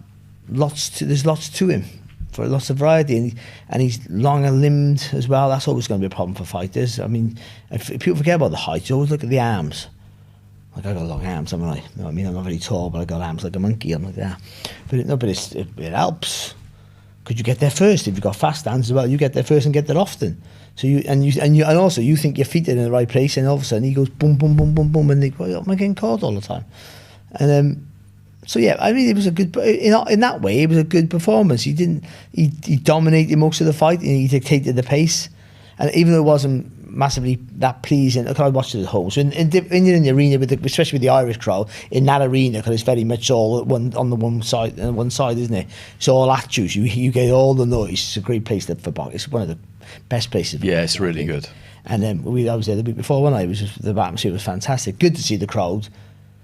there's lots to him, for lots of variety, and he's long and limbed as well. That's always going to be a problem for fighters. I mean, if people forget about the height, you always look at the arms. Like, I got long arms, haven't I? You know what I mean? I'm not very tall, but I got arms like a monkey. I'm like that. But it helps. Could you get there first? If you've got fast hands as well, you get there first and get there often. So you also you think your feet are in the right place, and all of a sudden he goes boom, boom, boom, boom, boom, and they go, am I getting caught all the time? And so yeah, I mean, it was a good in that way. It was a good performance. He dominated most of the fight, and he dictated the pace. And even though it wasn't massively that pleasing, because I watched it at home. So in the arena, especially with the Irish crowd, in that arena, because it's very much all on the one side, isn't it? So all at you, you get all the noise. It's a great place for boxing. It's one of the best places. Yeah, it's really good. And then I was there the week before when the atmosphere was fantastic. Good to see the crowd.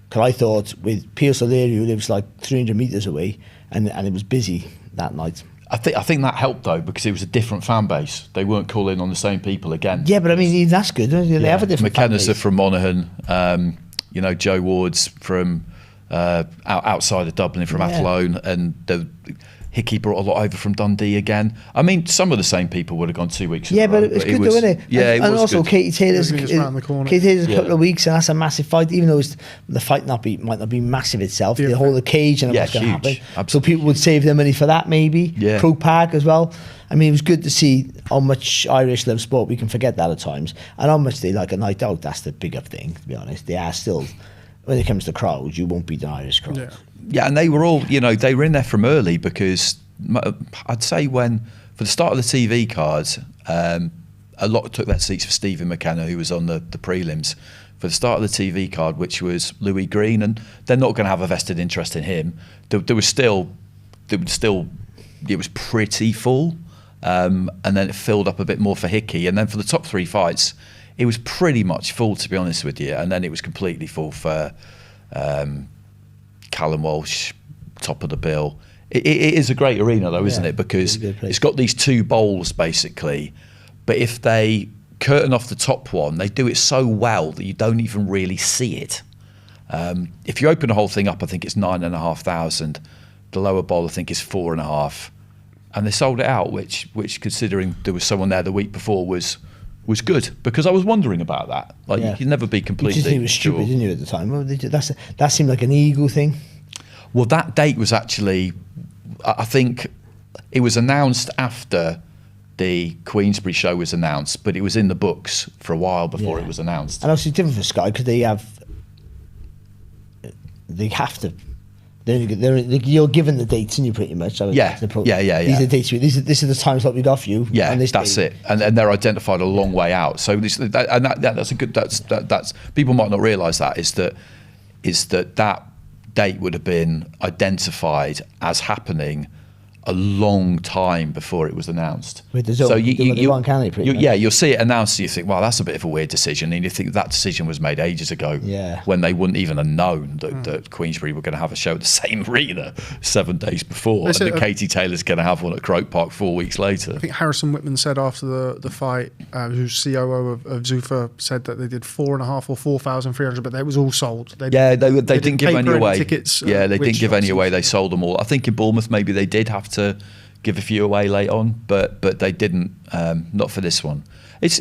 Because I thought with Pierce O'Leary, who lives like 300 metres away, and it was busy that night. I think that helped though, because it was a different fan base. They weren't calling on the same people again. Yeah, but I mean, that's good. They have a different McKenna's fan base. are from Monaghan. Joe Ward's from outside of Dublin, from Athlone, and Hickey brought a lot over from Dundee again. I mean, some of the same people would have gone 2 weeks ago. Yeah, but it's good though, isn't it? Yeah, and also good. Katie Taylor's a couple of weeks, and that's a massive fight. Even though the fight might not be massive itself, the whole cage and what's going to happen. Absolutely. So people would save their money for that, maybe. Yeah. Croke Park as well. I mean, it was good to see how much Irish love sport. We can forget that at times, and how much they like a night out. That's the bigger thing, to be honest. They are still, when it comes to crowds, you won't beat an Irish crowd. Yeah, and they were all, they were in there from early, because I'd say for the start of the TV cards, a lot took their seats for Stephen McKenna, who was on the prelims. For the start of the TV card, which was Louis Green, and they're not going to have a vested interest in him. It was pretty full, and then it filled up a bit more for Hickey. And then for the top three fights, it was pretty much full, to be honest with you. And then it was completely full for Callum Walsh, top of the bill. It is a great arena though, isn't it? Because it's got these two bowls basically, but if they curtain off the top one, they do it so well that you don't even really see it. If you open the whole thing up, I think it's 9,500. The lower bowl, I think, is 4.5, and they sold it out. Which considering there was someone there the week before, was good, because I was wondering about that. Like, you can never be completely. You just think it was stupid, didn't you, at the time? Well, that seemed like an ego thing. Well, that date was actually, I think, it was announced after the Queensbury show was announced, but it was in the books for a while before it was announced. And obviously, different for Sky, because they have to. You're given the dates, and you pretty much. So yeah. These are the dates. This is the time slot we got for you. Yeah, that's it. And they're identified a long way out. So that's a good. That's people might not realise that is that date would have been identified as happening a long time before it was announced. With the zone, so you'll see it announced, and you think, well, that's a bit of a weird decision, and you think that decision was made ages ago, when they wouldn't even have known that Queensbury were going to have a show at the same arena 7 days before, and that Katie Taylor's going to have one at Croke Park 4 weeks later. I think Harrison Whitman said after the fight, who's COO of Zuffa, said that they did 4,500 or 4,300, but they was all sold. They didn't give any away. Tickets, they didn't give any away. They sold them all. I think in Bournemouth maybe they did have to give a few away late on, but they didn't. Not for this one. It's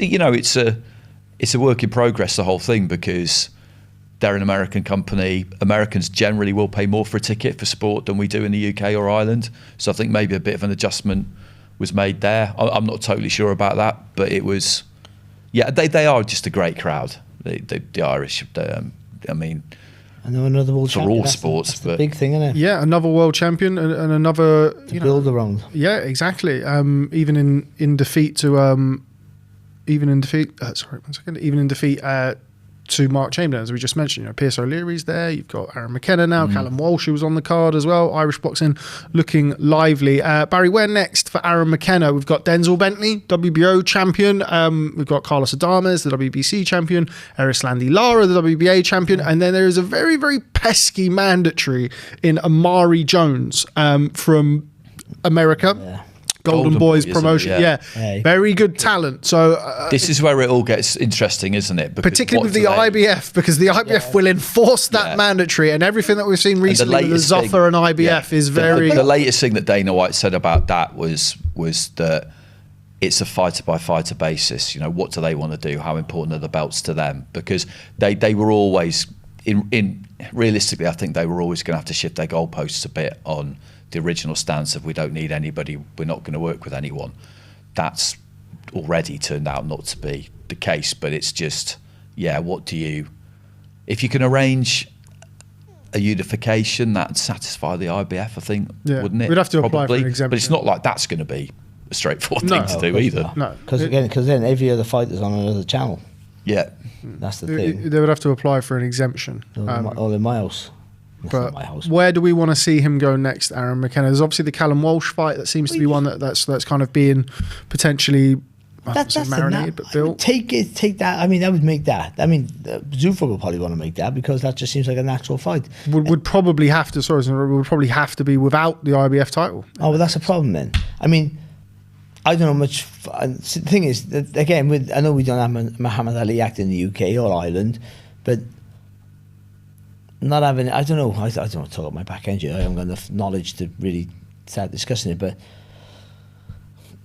a work in progress, the whole thing, because they're an American company. Americans generally will pay more for a ticket for sport than we do in the UK or Ireland. So I think maybe a bit of an adjustment was made there. I'm not totally sure about that, but it was. Yeah, they are just a great crowd. The Irish. I mean. I know another world for champion. all sports, that's but the big thing, isn't it? Yeah, another world champion and another build around. Yeah, exactly. Even in defeat to to Mark Chamberlain, as we just mentioned. Pierce O'Leary's there. You've got Aaron McKenna now. Callum Walsh, who was on the card as well. Irish boxing looking lively. Barry, where next for Aaron McKenna? We've got Denzel Bentley, WBO champion. We've got Carlos Adames, the WBC champion. Erislandy Lara, the WBA champion. And then there is a very, very pesky mandatory in Amari Jones from America. Yeah. Golden Boys Boy, promotion, Hey. very good talent. So this is where it all gets interesting, isn't it? Because particularly with the IBF, because the IBF will enforce that mandatory, and everything that we've seen recently with the Zoffa and IBF is very. The latest thing that Dana White said about that was that it's a fighter by fighter basis. What do they want to do? How important are the belts to them? Because they were always in realistically, I think they were always going to have to shift their goalposts a bit on the original stance of we don't need anybody, we're not going to work with anyone. That's already turned out not to be the case, but it's just, what do you, if you can arrange a unification that'd satisfy the IBF, I think, wouldn't it? We'd have to apply for an exemption. But it's not like that's going to be a straightforward thing to do either. No. Because then every other fighter's on another channel. Yeah. That's the thing. They would have to apply for an exemption. All in my house. But where do we want to see him go next, Aaron McKenna? There's obviously the Callum Walsh fight that seems to be one that's kind of being potentially marinated, but built. Take that. I mean, that would make that. I mean, Zuffa would probably want to make that because that just seems like a natural fight. Would probably have to. Would probably have to be without the IBF title. Oh, well, that's a problem then. I mean, I don't know much. The thing is, that, again, I know we don't have Muhammad Ali Act in the UK or Ireland, but not having, I don't know. I don't want to talk about my back end yet. I haven't got enough knowledge to really start discussing it, but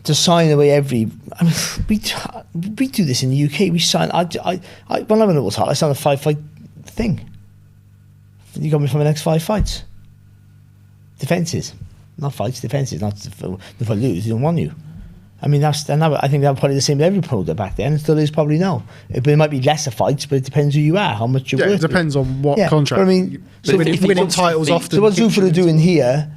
to sign away I mean, we do this in the UK. We sign. When I went to title, I signed a 5-fight thing. You got me for my next 5 fights. Defences, not fights. Defences. Not if I lose, you don't want you. I mean, I think that was probably the same with every promoter back then. It still is probably now. But it might be lesser fights, but it depends who you are, how much you're worth. It depends on what contract. But I mean, winning titles often. So what Zuffa are doing here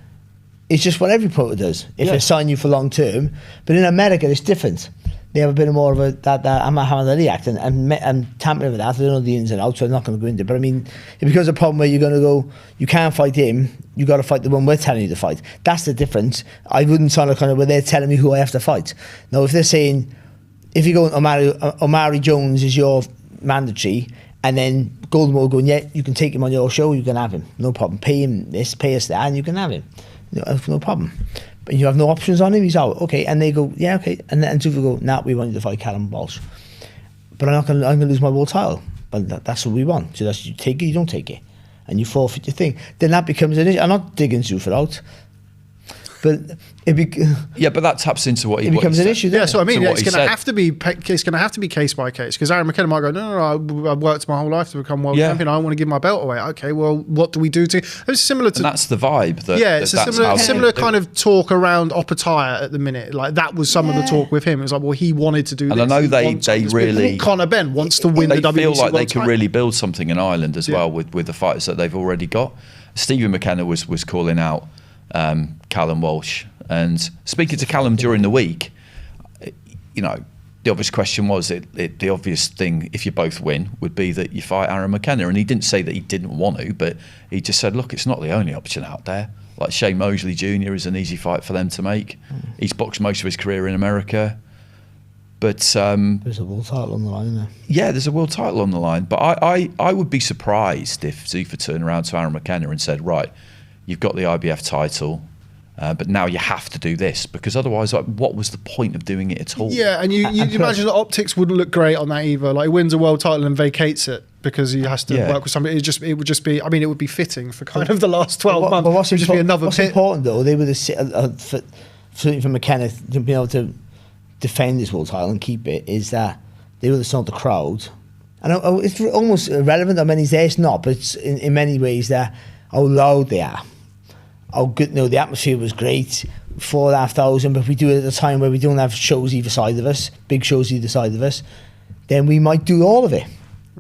is just what every promoter does. If they sign you for long term, but in America it's different. They have a bit more of that Muhammad Ali Act and tampering with that. I don't know the ins and outs, so I'm not going to go into it. But I mean, it becomes a problem where you're going to go, you can't fight him, you got to fight the one we're telling you to fight. That's the difference. I wouldn't sign a kind of where they're telling me who I have to fight. Now, if they're saying, if you go Amari Jones is your mandatory, and then Golden Boy going, you can take him on your show, you can have him, no problem. Pay him this, pay us that, and you can have him, no problem. But you have no options on him, he's out. Okay, and they go, okay. And then Zuffa go, we want you to fight Callum Walsh. But I'm going to lose my world title. But that's what we want. So that's, you take it, you don't take it. And you forfeit your thing. Then that becomes an issue. I'm not digging Zuffa out. But but that taps into what he becomes an issue. Yeah, so I mean, it's going to have to be case by case, because Aaron McKenna might go, no, I've worked my whole life to become world champion. I want to give my belt away. Okay, well, what do we do to? It's similar to. And that's the vibe. It's a similar kind of talk around Opataya at the minute. Like that was some of the talk with him. It was like, well, he wanted to do this. And I know they really. Conor Ben wants to win the WBC. They feel like they can really build something in Ireland as well with the fighters that they've already got. Stephen McKenna was calling out Callum Walsh. And speaking to Callum during the week, the obvious question was, the obvious thing, if you both win, would be that you fight Aaron McKenna. And he didn't say that he didn't want to, but he just said, look, it's not the only option out there. Like Shane Mosley Jr. is an easy fight for them to make. He's boxed most of his career in America. But there's a world title on the line, isn't there? Yeah, there's a world title on the line. But I would be surprised if Zuffa turned around to Aaron McKenna and said, right, you've got the IBF title, but now you have to do this, because otherwise, like, what was the point of doing it at all? Yeah, and you imagine the optics wouldn't look great on that either. Like, he wins a world title and vacates it because he has to work with somebody. It would just be. I mean, it would be fitting for kind of the last 12 months. But what's it would just be another what's pit. important though, they would have certainly for McKenna to be able to defend his world title and keep it, is that they would have sold the crowd. And it's almost irrelevant how many's there. It's not, but it's in many ways that how loud they are. How good, the atmosphere was great, 4,500, but if we do it at a time where we don't have shows either side of us, big shows either side of us, then we might do all of it.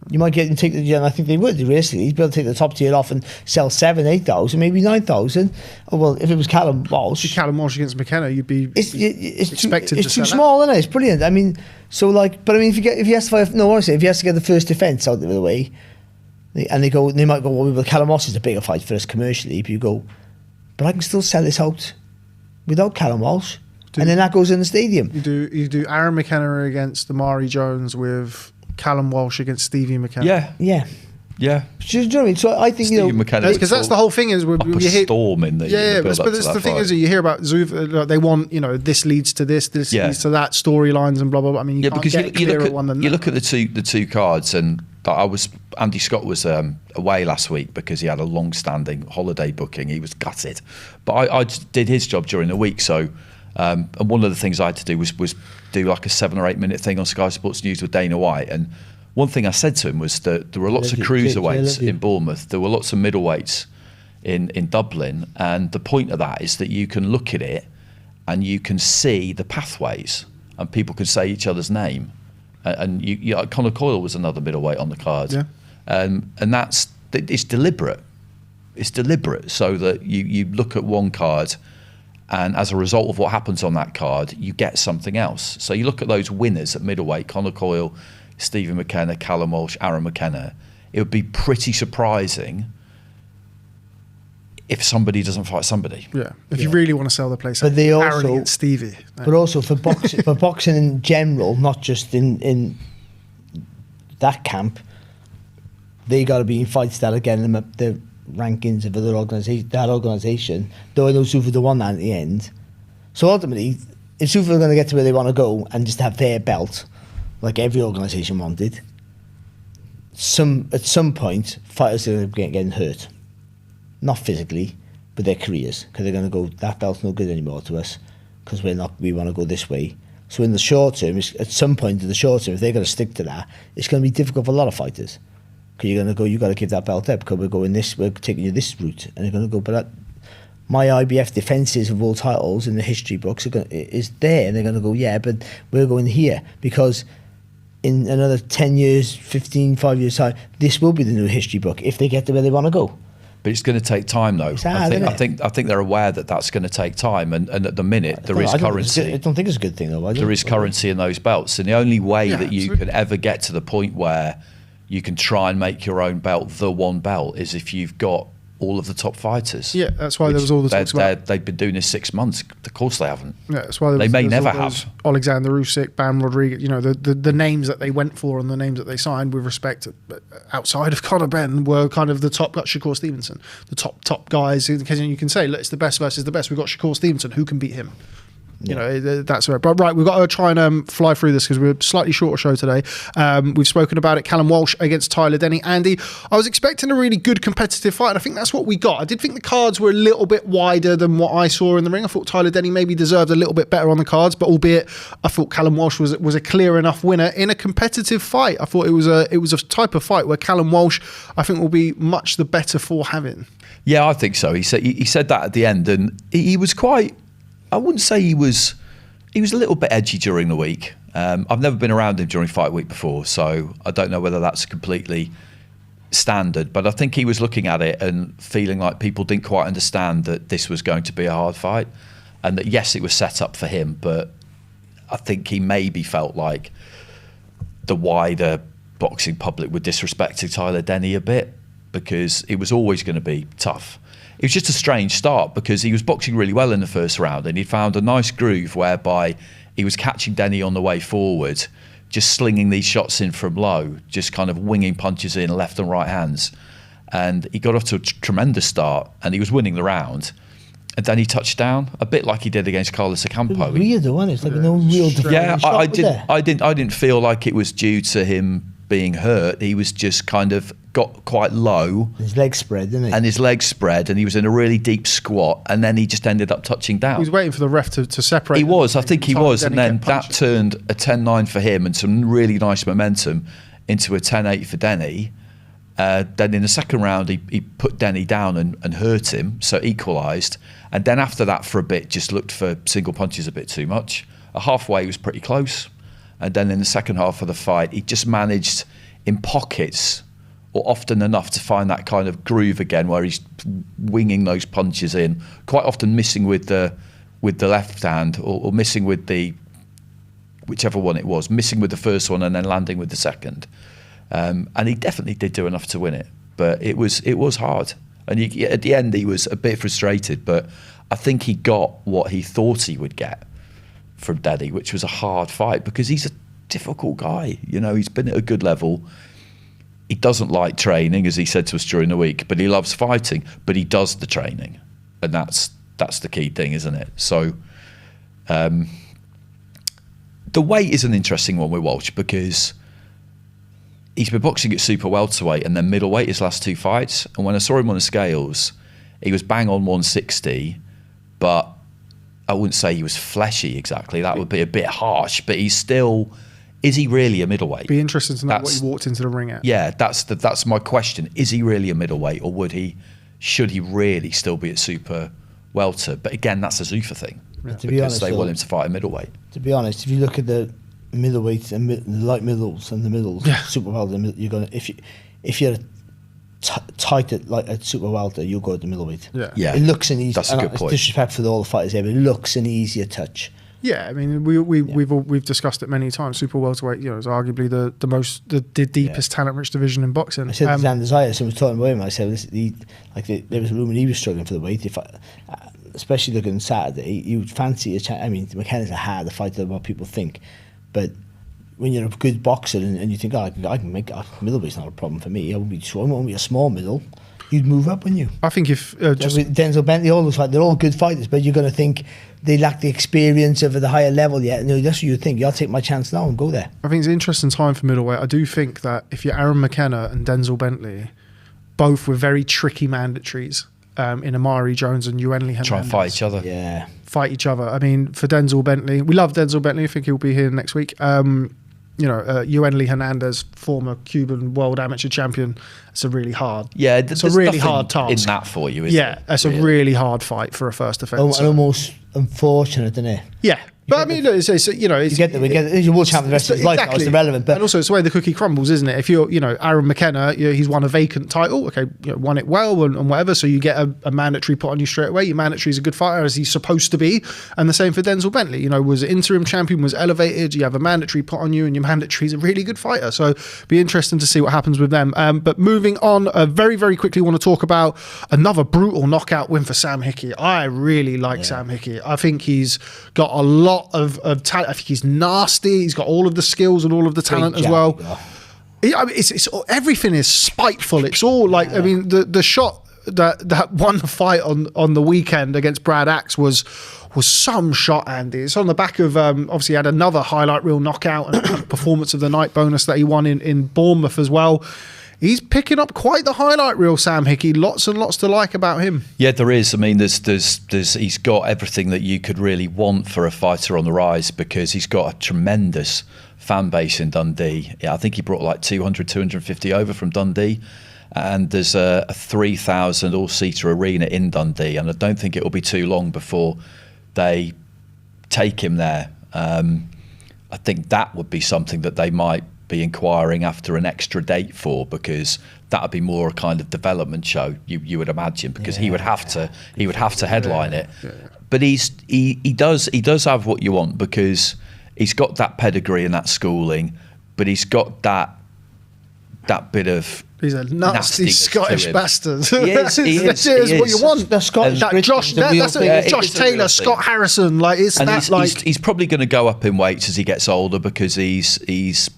You might get and take the, and I think they would, realistically, you'd be able to take the top tier off and sell 7,000, 8,000, maybe 9,000. Oh, well, if it was Callum Walsh. Callum Walsh against McKenna, you'd be expected it's too small, isn't it? It's brilliant. I mean, so like, but I mean, if he has to get the first defence out of the way, and they might go, well, Callum Walsh is a bigger fight for us commercially, but you go, but I can still sell this out without Callum Walsh. And then that goes in the stadium. You do Aaron McKenna against Amari Jones with Callum Walsh against Stevie McKenna. Yeah. Do you know what I mean? So I think, Stevie McKenna, because that's the whole thing is you hear storm in the but that's the thing is you hear about Zuffa, they want, this leads to this leads to that, storylines and blah blah blah. I mean, you can't get clearer one than that. You look at the two cards, and Andy Scott was away last week because he had a long-standing holiday booking. He was gutted, but I did his job during the week. So, and one of the things I had to do was do like a 7 or 8 minute thing on Sky Sports News with Dana White. And one thing I said to him was that there were lots of cruiserweights in Bournemouth. There were lots of middleweights in Dublin, and the point of that is that you can look at it and you can see the pathways, and people can say each other's name. And Conor Coyle was another middleweight on the card, and it's deliberate. It's deliberate so that you look at one card, and as a result of what happens on that card, you get something else. So you look at those winners at middleweight: Conor Coyle, Stephen McKenna, Callum Walsh, Aaron McKenna. It would be pretty surprising if somebody doesn't fight somebody. Yeah, if you really want to sell the place, but they also, Aaron against Stevie. But also for boxing, for boxing in general, not just in that camp, they got to be in fights that are getting them up the rankings of other organisation. Though I know Zuffa the one that at the end. So ultimately, if Zuffa are going to get to where they want to go and just have their belt, like every organisation wanted, at some point, fighters are getting hurt. Not physically, but their careers, because they're going to go, that belt's no good anymore to us, because we want to go this way. So in the short term, at some point in the short term, if they're going to stick to that, it's going to be difficult for a lot of fighters, because you're going to go, you've got to give that belt up, because we're taking you this route, and they're going to go, but my IBF defences of all titles in the history books is there, and they're going to go, yeah, but we're going here, because in another 10 years, 5 years time, this will be the new history book if they get to where they want to go. But it's going to take time, though. I think they're aware that that's going to take time, and at the minute there is currency. I don't think it's a good thing, though. There is currency in those belts, and the only way that you could ever get to the point where you can try and make your own belt the one belt is if you've got all of the top fighters. Yeah, that's why there was all the talks about. They've been doing this 6 months. Of course they haven't. Yeah, that's why they may never have. Alexander Usyk, Bam Rodriguez, the names that they went for and the names that they signed with respect to, outside of Conor Benn were kind of the top. Shakur Stevenson, the top guys. Because you can say, look, it's the best versus the best. We've got Shakur Stevenson. Who can beat him? That's right. But right, we've got to try and fly through this because we're a slightly shorter show today. We've spoken about it. Callum Walsh against Tyler Denny. Andy, I was expecting a really good competitive fight, and I think that's what we got. I did think the cards were a little bit wider than what I saw in the ring. I thought Tyler Denny maybe deserved a little bit better on the cards, but albeit I thought Callum Walsh was a clear enough winner in a competitive fight. I thought it was a type of fight where Callum Walsh, I think, will be much the better for having. Yeah, I think so. He said that at the end, and he was quite. I wouldn't say he was a little bit edgy during the week. I've never been around him during fight week before, so I don't know whether that's completely standard, but I think he was looking at it and feeling like people didn't quite understand that this was going to be a hard fight, and that yes, it was set up for him, but I think he maybe felt like the wider boxing public were disrespecting Tyler Denny a bit. because it was always going to be tough. It was just a strange start because he was boxing really well in the first round and he found a nice groove whereby he was catching Denny on the way forward, just slinging these shots in from low, just kind of winging punches in left and right hands. And he got off to a tremendous start and he was winning the round. And then he touched down a bit like he did against Carlos Ocampo. It was weird, though, wasn't it? It's like no real yeah, shot I didn't feel like it was due to him being hurt. He was just kind of got quite low. His legs spread, didn't he? And his legs spread, and he was in a really deep squat, and then he just ended up touching down. He was waiting for the ref to separate. He was, I think he was, and then that punching. turned a 10-9 for him and some really nice momentum into a 10-8 for Denny. Then in the second round, he put Denny down and hurt him, so equalised. And then after that, for a bit, just looked for single punches a bit too much. Halfway, he was pretty close. And then in the second half of the fight, he just managed in pockets, or often enough, to find that kind of groove again where he's winging those punches in, quite often missing with the left hand or missing with the, whichever one it was, missing with the first one and then landing with the second. And he definitely did do enough to win it, but it was hard. And at the end, he was a bit frustrated, but I think he got what he thought he would get from Denny, which was a hard fight because he's a difficult guy. You know, he's been at a good level. He doesn't like training, as he said to us during the week, but he loves fighting, but he does the training. And that's the key thing, isn't it? So the weight is an interesting one with Walsh because he's been boxing at super welterweight and then middleweight his last two fights. And when I saw him on the scales, he was bang on 160, but I wouldn't say he was fleshy exactly. That would be a bit harsh, but he's still, is he really a middleweight? Be interesting to know what he walked into the ring at. Yeah, that's my question. Is he really a middleweight, or should he really still be at super welter? But again, that's a Zuffa thing. Yeah. To be honest, they want him to fight a middleweight. To be honest, if you look at the middleweights and the light middles and the middles, super welter, you're gonna if you're tight at like at super welter, you'll go at the middleweight. Yeah. It looks an easy. That's a good point. Disrespectful to all the fighters here, but it looks an easier touch. Yeah, I mean we've discussed it many times. Super welterweight, is arguably the deepest talent-rich division in boxing. I said to Xander Zayas, and was talking about him. I said, there was a rumour he was struggling for the weight. Especially looking Saturday, you would fancy a chance. I mean, McKenna's a harder fighter than what people think, but when you're a good boxer and you think, I can make middleweight's not a problem for me. I won't be a small middle. You'd move up, wouldn't you? I think if Denzel Bentley, all those fighters, they're all good fighters, but you're going to think they lack the experience of the higher level yet. And that's what you think. I'll take my chance now and go there. I think it's an interesting time for middleweight. I do think that if you're Aaron McKenna and Denzel Bentley, both were very tricky mandatories in Amari Jones and Yuenli Hernandez. Try and fight each other. Yeah. Fight each other. I mean, for Denzel Bentley, we love Denzel Bentley. I think he'll be here next week. Yuenli Hernandez, former Cuban world amateur champion. It's a really hard. Yeah, it's a really hard task in that for you. Isn't it? It's a really hard fight for a first offence. And almost unfortunate, isn't it? Yeah. But I mean, look, it's you get he's a world champion the rest of his life. It's irrelevant. But and also, it's the way the cookie crumbles, isn't it? If you're, Aaron McKenna, he's won a vacant title. Okay, won it well and whatever. So you get a mandatory put on you straight away. Your mandatory is a good fighter, as he's supposed to be. And the same for Denzel Bentley. Was interim champion, was elevated. You have a mandatory put on you, and your mandatory is a really good fighter. So be interesting to see what happens with them. But moving on, very very quickly, want to talk about another brutal knockout win for Sam Hickey. I really like Sam Hickey. I think he's got a lot of talent. I think he's nasty. He's got all of the skills and all of the talent as well. I mean, it's everything is spiteful. It's all like, I mean, the shot that won the fight on the weekend against Brad Axe was some shot, Andy. It's on the back of obviously he had another highlight reel knockout and performance of the night bonus that he won in Bournemouth as well. He's picking up quite the highlight reel, Sam Hickey. Lots and lots to like about him. Yeah, there is. I mean, there's he's got everything that you could really want for a fighter on the rise because he's got a tremendous fan base in Dundee. Yeah, I think he brought like 200, 250 over from Dundee. And there's a 3,000 all-seater arena in Dundee. And I don't think it will be too long before they take him there. I think that would be something that they might be inquiring after an extra date for, because that would be more a kind of development show, you would imagine, because he would have to headline it. But he does have what you want, because he's got that pedigree and that schooling, but he's got that that bit of. He's a nasty nastiness Scottish to him. bastard. He is, he is, That's he what you is. want. The Scottish That British Josh, is the real that's thing. it. It Josh is the real Taylor, thing. Scott Harrison. Like it's And that like. he's probably going to go up in weights as he gets older because he's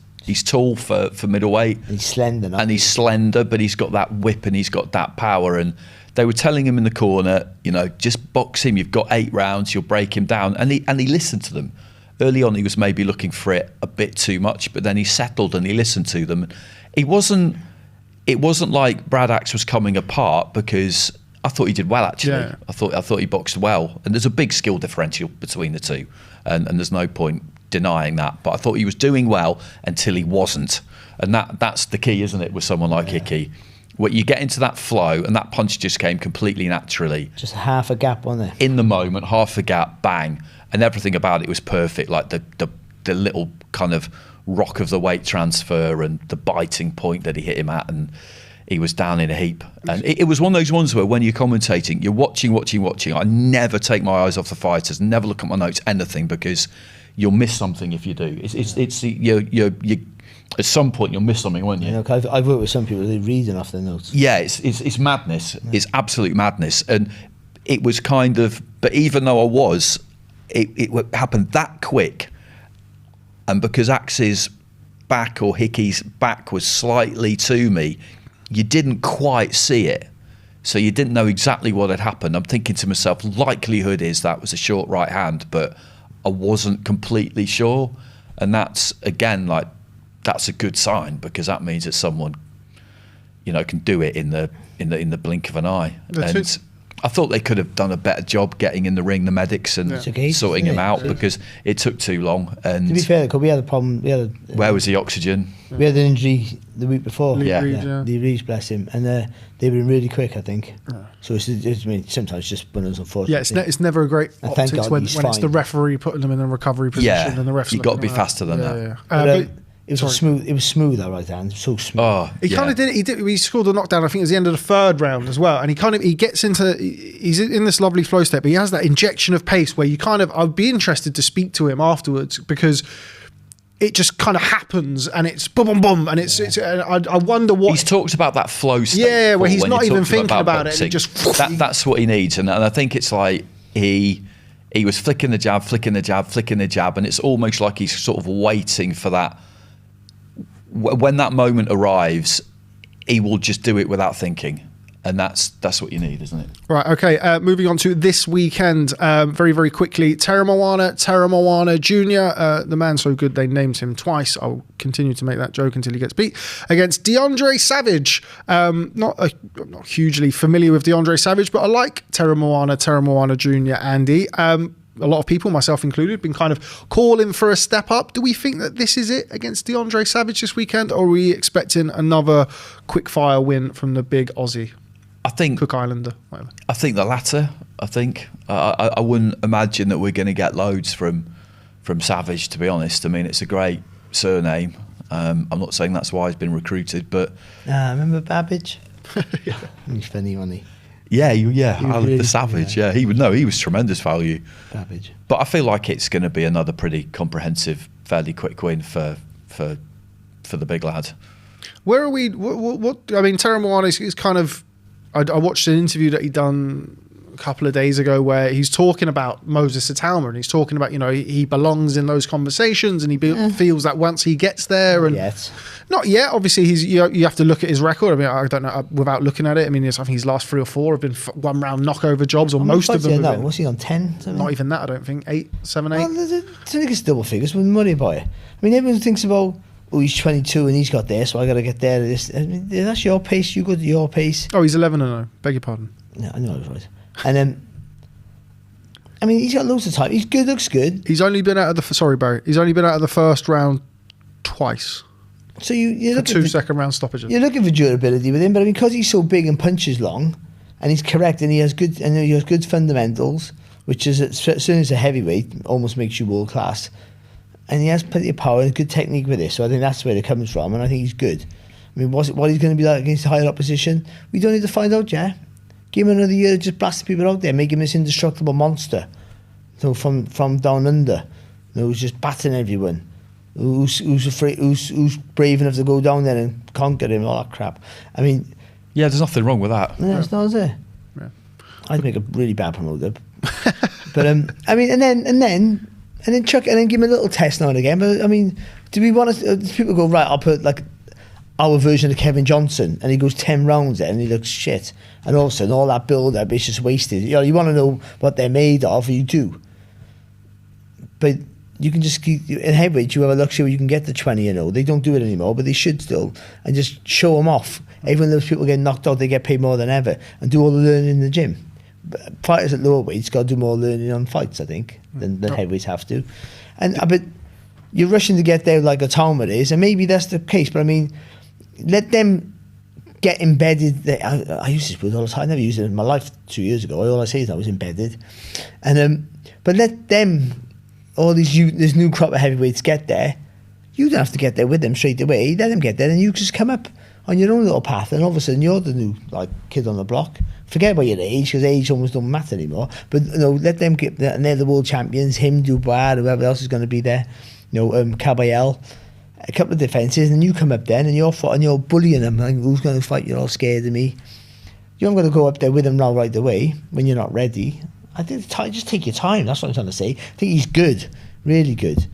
tall for middleweight. He's slender, And he's slender, but he's got that whip and he's got that power. And they were telling him in the corner, just box him. You've got 8 rounds. You'll break him down. And he listened to them. Early on, he was maybe looking for it a bit too much, but then he settled and he listened to them. It wasn't like Brad Axe was coming apart because I thought he did well actually. Yeah. I thought he boxed well, and there's a big skill differential between the two, and there's no point denying that. But I thought he was doing well until he wasn't, and that's the key, isn't it, with someone like Hickey? Where you get into that flow, and that punch just came completely naturally. just half a gap on there. In the moment, half a gap, bang, and everything about it was perfect. Like the little kind of rock of the weight transfer and the biting point that he hit him at, and he was down in a heap. And it was one of those ones where when you're commentating, you're watching. I never take my eyes off the fighters, never look at my notes, anything, because you'll miss something if you do. You at some point you'll miss something, won't you? I've worked with some people that reading off their notes. Yeah, it's madness. It's absolute madness. And it was kind of, but even though it happened that quick, and because Axe's back or Hickey's back was slightly to me, you didn't quite see it. So you didn't know exactly what had happened. I'm thinking to myself, likelihood is that was a short right hand, but I wasn't completely sure. And that's, again, like, that's a good sign, because that means that someone, can do it in the blink of an eye. And I thought they could have done a better job getting in the ring, the medics, and sorting him out, because it took too long. And to be fair, we had a problem. Where was the oxygen? We had an injury the week before. Lee Yeah. Reed, Lee Reed, bless him, and they were really quick, I think. So sometimes just when it's unfortunate. Yeah, it's never a great And thank optics God when he's it's the fine. referee putting them in the recovery position and the ref's you got to be looking at faster than that. But It was smooth. It was smooth, that right hand. So smooth. Oh, he kind of did it. He scored the knockdown, I think, it was the end of the 3rd round as well. And he gets into, he's in this lovely flow state, but he has that injection of pace where I'd be interested to speak to him afterwards, because it just kind of happens and it's boom, boom, boom. And I wonder what. He's talked about that flow state. Yeah, where he's when not you even talked thinking about it. boxing. And it just. That's what he needs. And I think it's like he was flicking the jab, and it's almost like he's sort of waiting for that. When that moment arrives, he will just do it without thinking. And that's what you need, isn't it? Right, okay. Moving on to this weekend, very, very quickly. Teremoana Jr., the man so good they named him twice. I'll continue to make that joke until he gets beat. Against DeAndre Savage. I'm not hugely familiar with DeAndre Savage, but I like Teremoana Jr., Andy. A lot of people, myself included, been kind of calling for a step up. Do we think that this is it against DeAndre Savage this weekend, or are we expecting another quick fire win from the big Aussie? I think Cook Islander, whatever. I think the latter. I think I wouldn't imagine that we're going to get loads from Savage, to be honest. I mean, it's a great surname. I'm not saying that's why he's been recruited, but remember Babbage? He's funny, wasn't he? yeah, was really- the Savage. Yeah, he was tremendous value. Babbage. But I feel like it's going to be another pretty comprehensive, fairly quick win for the big lad. Where are we? What I mean, Teremoana is kind of. I watched an interview that he done a couple of days ago where he's talking about Moses Atalma, and he's talking about he belongs in those conversations, and he feels that once he gets there, and not yet. Obviously, you have to look at his record. I mean, I don't know without looking at it. I mean, I think his last 3 or 4 have been 1 round knockover jobs, or most of them. Have been, what's he on 10? Not even that. I don't think 8, 7, 8. Well, I think it's double figures with money by it. I mean, everyone thinks about, oh, he's 22 and he's got there, so I got to get there. I mean, that's your pace. You go to your pace. Oh, he's 11-0. Beg your pardon. No, I know I was right. And then, I mean, he's got loads of time. He's good. Looks good. He's only been out of the. Sorry, Barry. He's only been out of the first round twice. So you're For looking 2 for, second round stoppages. You're looking for durability with him, but because he's so big and punches long, and he's correct, and he has good fundamentals, which is as soon as a heavyweight almost makes you world class. And he has plenty of power and good technique with this, so I think that's where it comes from, and I think he's good. I mean, what he's going to be like against the higher opposition, we don't need to find out yet. Give him another year, just blast people out there, make him this indestructible monster. So from down under, who's just battering everyone. who's afraid, who's brave enough to go down there and conquer him, all that crap. I mean, Yeah, there's nothing wrong with that. yeah, it's not, is it? Yeah. I'd make a really bad promoter. But I mean, and then chuck and then give him a little test now and again. But I mean, do we want to? People go, right, I'll put like our version of Kevin Johnson, and he goes 10 rounds there and he looks shit, and all of a sudden all that build up is just wasted. You know, you want to know what they're made of, you do. But you can just keep in heavyweight. You have a luxury where you can get the 20-0. They don't do it anymore, but they should still, and just show them off. Even when those people get knocked out, they get paid more than ever, and do all the learning in the gym. But fighters at lower weights got to do more learning on fights, I think, than heavyweights have to. And but you're rushing to get there like a Talmud is, and maybe that's the case. But I mean, let them get embedded. I use this word all the time. I never used it in my life 2 years ago. All I say is I was embedded. And but let them, all this new crop of heavyweights get there. You don't have to get there with them straight away. Let them get there, and you just come up on your own little path, and all of a sudden you're the new kid on the block. Forget about your age, because age almost don't matter anymore. But let them get there, and they're the world champions. Him, Dubois, whoever else is going to be there. Caballel, a couple of defences, and you come up then, and you're bullying them. Like, who's going to fight? You're all scared of me. You're not going to go up there with him now right away when you're not ready. I think just take your time. That's what I'm trying to say. I think he's good, really good.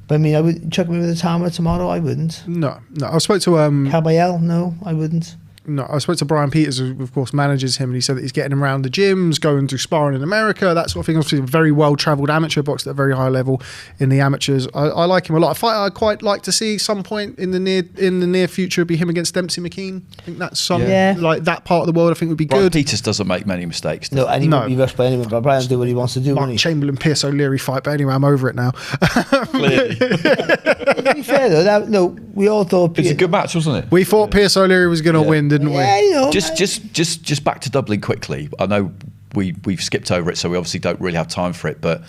But I mean, I would chuck him with a timer tomorrow. I wouldn't. No. I spoke to Caballel. No, I wouldn't. No, I spoke to Brian Peters, who of course manages him, and he said that he's getting him around the gyms, going to sparring in America, that sort of thing. Obviously, a very well-travelled amateur, boxed at a very high level in the amateurs. I like him a lot. A fight I'd quite like to see some point in the near future would be him against Dempsey McKean. I think that's like that part of the world. I think would be Brian good. Peters doesn't make many mistakes. No, and he won't be rushed by anyone. But Brian will do what he wants to do. Mark Chamberlain, Pierce O'Leary fight, but anyway, I'm over it now. Clearly. To be fair though, we all thought It's a good match, wasn't it? We thought Pierce O'Leary was going to win, didn't we? Yeah, Just back to Dublin quickly. I know we've skipped over it, so we obviously don't really have time for it, but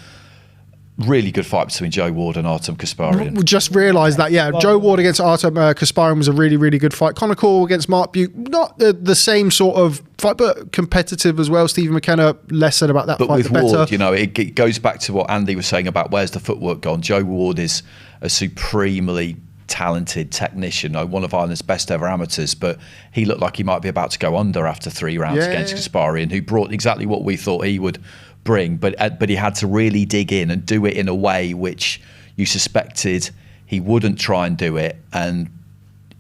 really good fight between Joe Ward and Artem Kasparian. We just realised that, Joe Ward against Artem Kasparian was a really, really good fight. Conor Call against Mark Buke, not the same sort of fight, but competitive as well. Stephen McKenna, less said about that but fight, with the better. Ward, it goes back to what Andy was saying about where's the footwork gone. Joe Ward is a supremely talented technician, one of Ireland's best ever amateurs, but he looked like he might be about to go under after 3 rounds against Kasparian, who brought exactly what we thought he would bring, but he had to really dig in and do it in a way which you suspected he wouldn't try and do it, and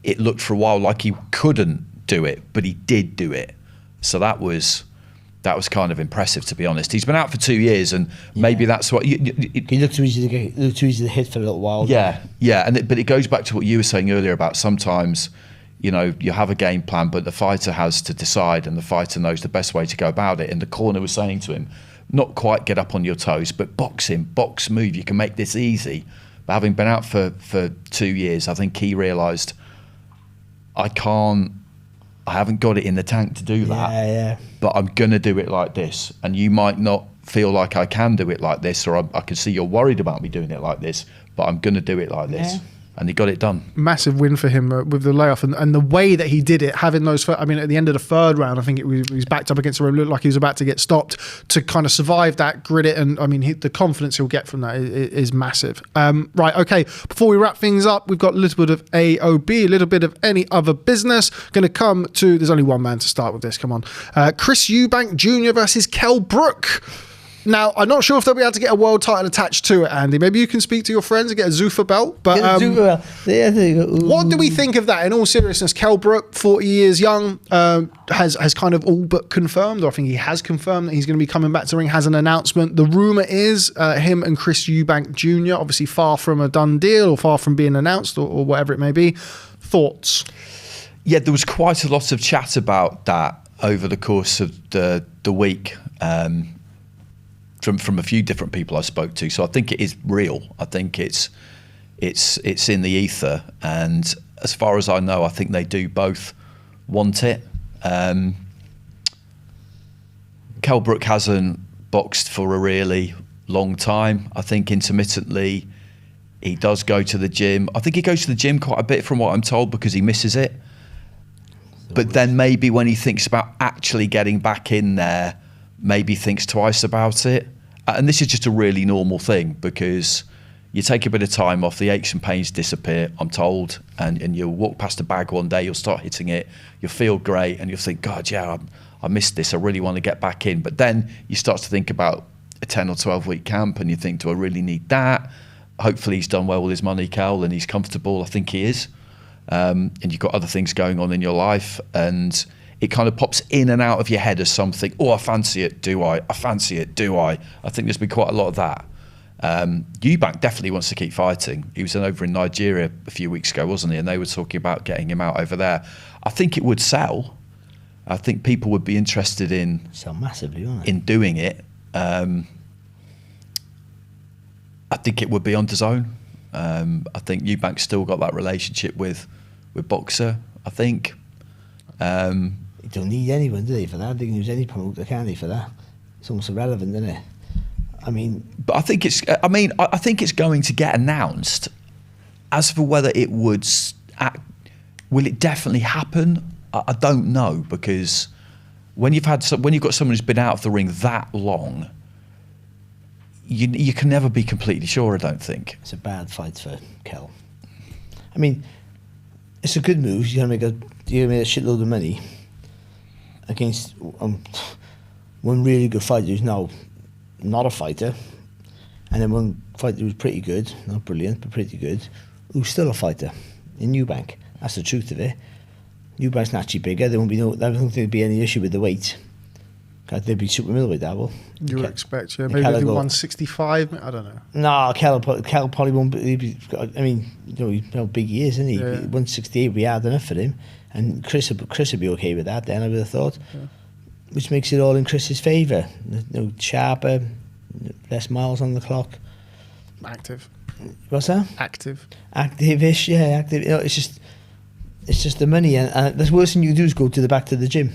it looked for a while like he couldn't do it, but he did do it. So that was kind of impressive, to be honest. He's been out for 2 years, and maybe that's what he looked too easy to hit for a little while. Yeah, but it goes back to what you were saying earlier about sometimes, you have a game plan, but the fighter has to decide, and the fighter knows the best way to go about it. And the corner was saying to him, not quite get up on your toes, but box move. You can make this easy. But having been out for 2 years, I think he realised I haven't got it in the tank to do that, but I'm going to do it like this. And you might not feel like I can do it like this, or I can see you're worried about me doing it like this, but I'm going to do it like this. And he got it done. Massive win for him with the layoff, and the way that he did it, having those. At the end of the 3rd round, I think he was backed up against the room, looked like he was about to get stopped, to kind of survive that, grit it, and the confidence he'll get from that is massive. Right, okay. Before we wrap things up, we've got a little bit of AOB, a little bit of any other business. Going to come to. There's only one man to start with this. Come on, Chris Eubank Jr. versus Kell Brook. Now, I'm not sure if they'll be able to get a world title attached to it, Andy. Maybe you can speak to your friends and get a Zuffa belt. But what do we think of that? In all seriousness, Kell Brook, 40 years young, has kind of all but confirmed, or I think he has confirmed that he's going to be coming back to the ring, has an announcement. The rumour is him and Chris Eubank Jr., obviously far from a done deal or far from being announced or whatever it may be. Thoughts? Yeah, there was quite a lot of chat about that over the course of the week. From a few different people I spoke to, so I think it is real. I think it's in the ether, and as far as I know, I think they do both want it. Kell Brook hasn't boxed for a really long time. I think intermittently he does go to the gym. I think he goes to the gym quite a bit, from what I'm told, because he misses it. But then maybe when he thinks about actually getting back in there, maybe thinks twice about it. And this is just a really normal thing, because You take a bit of time off, the aches and pains disappear, I'm told, and you'll walk past a bag one day, you'll start hitting it, you'll feel great, and you'll think, God, yeah, I missed this, I really want to get back in. But then you start to think about a 10 or 12 week camp, and you think, do I really need that? Hopefully he's done well with his money, Kell, and he's comfortable. I think he is. And you've got other things going on in your life, and it kind of pops in and out of your head as something, oh, I fancy it, do I? I fancy it, do I? I think there's been quite a lot of that. Eubank definitely wants to keep fighting. He was over in Nigeria a few weeks ago, wasn't he? And they were talking about getting him out over there. I think it would sell. I think people would be interested in sell massively, wouldn't it? In doing it. I think it would be on DAZN. I think Eubank's still got that relationship with Boxer, I think. You don't need anyone, do they, for that? They can use any promoter, can they, for that? It's almost irrelevant, isn't it? I mean... But I think I think it's going to get announced. As for whether it will it definitely happen? I don't know, because when you've got someone who's been out of the ring that long, you can never be completely sure, I don't think. It's a bad fight for Kell. I mean, it's a good move. You're going to make a shitload of money against one really good fighter who's now not a fighter, and then one fighter who's pretty good, not brilliant, but pretty good, who's still a fighter in Eubank. That's the truth of it. Eubank's naturally bigger. I don't think there'd be any issue with the weight. They'd be super middleweight, that will. You would expect, yeah. Maybe do 165. I don't know. No, Kell probably won't be. I mean, he's big he is, isn't he? Yeah. 168 would be hard enough for him, and Chris would be okay with that. Then I would have thought, which makes it all in Chris's favour. Sharper, less miles on the clock. Active. What's that? Active-ish, yeah, active. It's just the money, and the worst thing you can do is go back to the gym.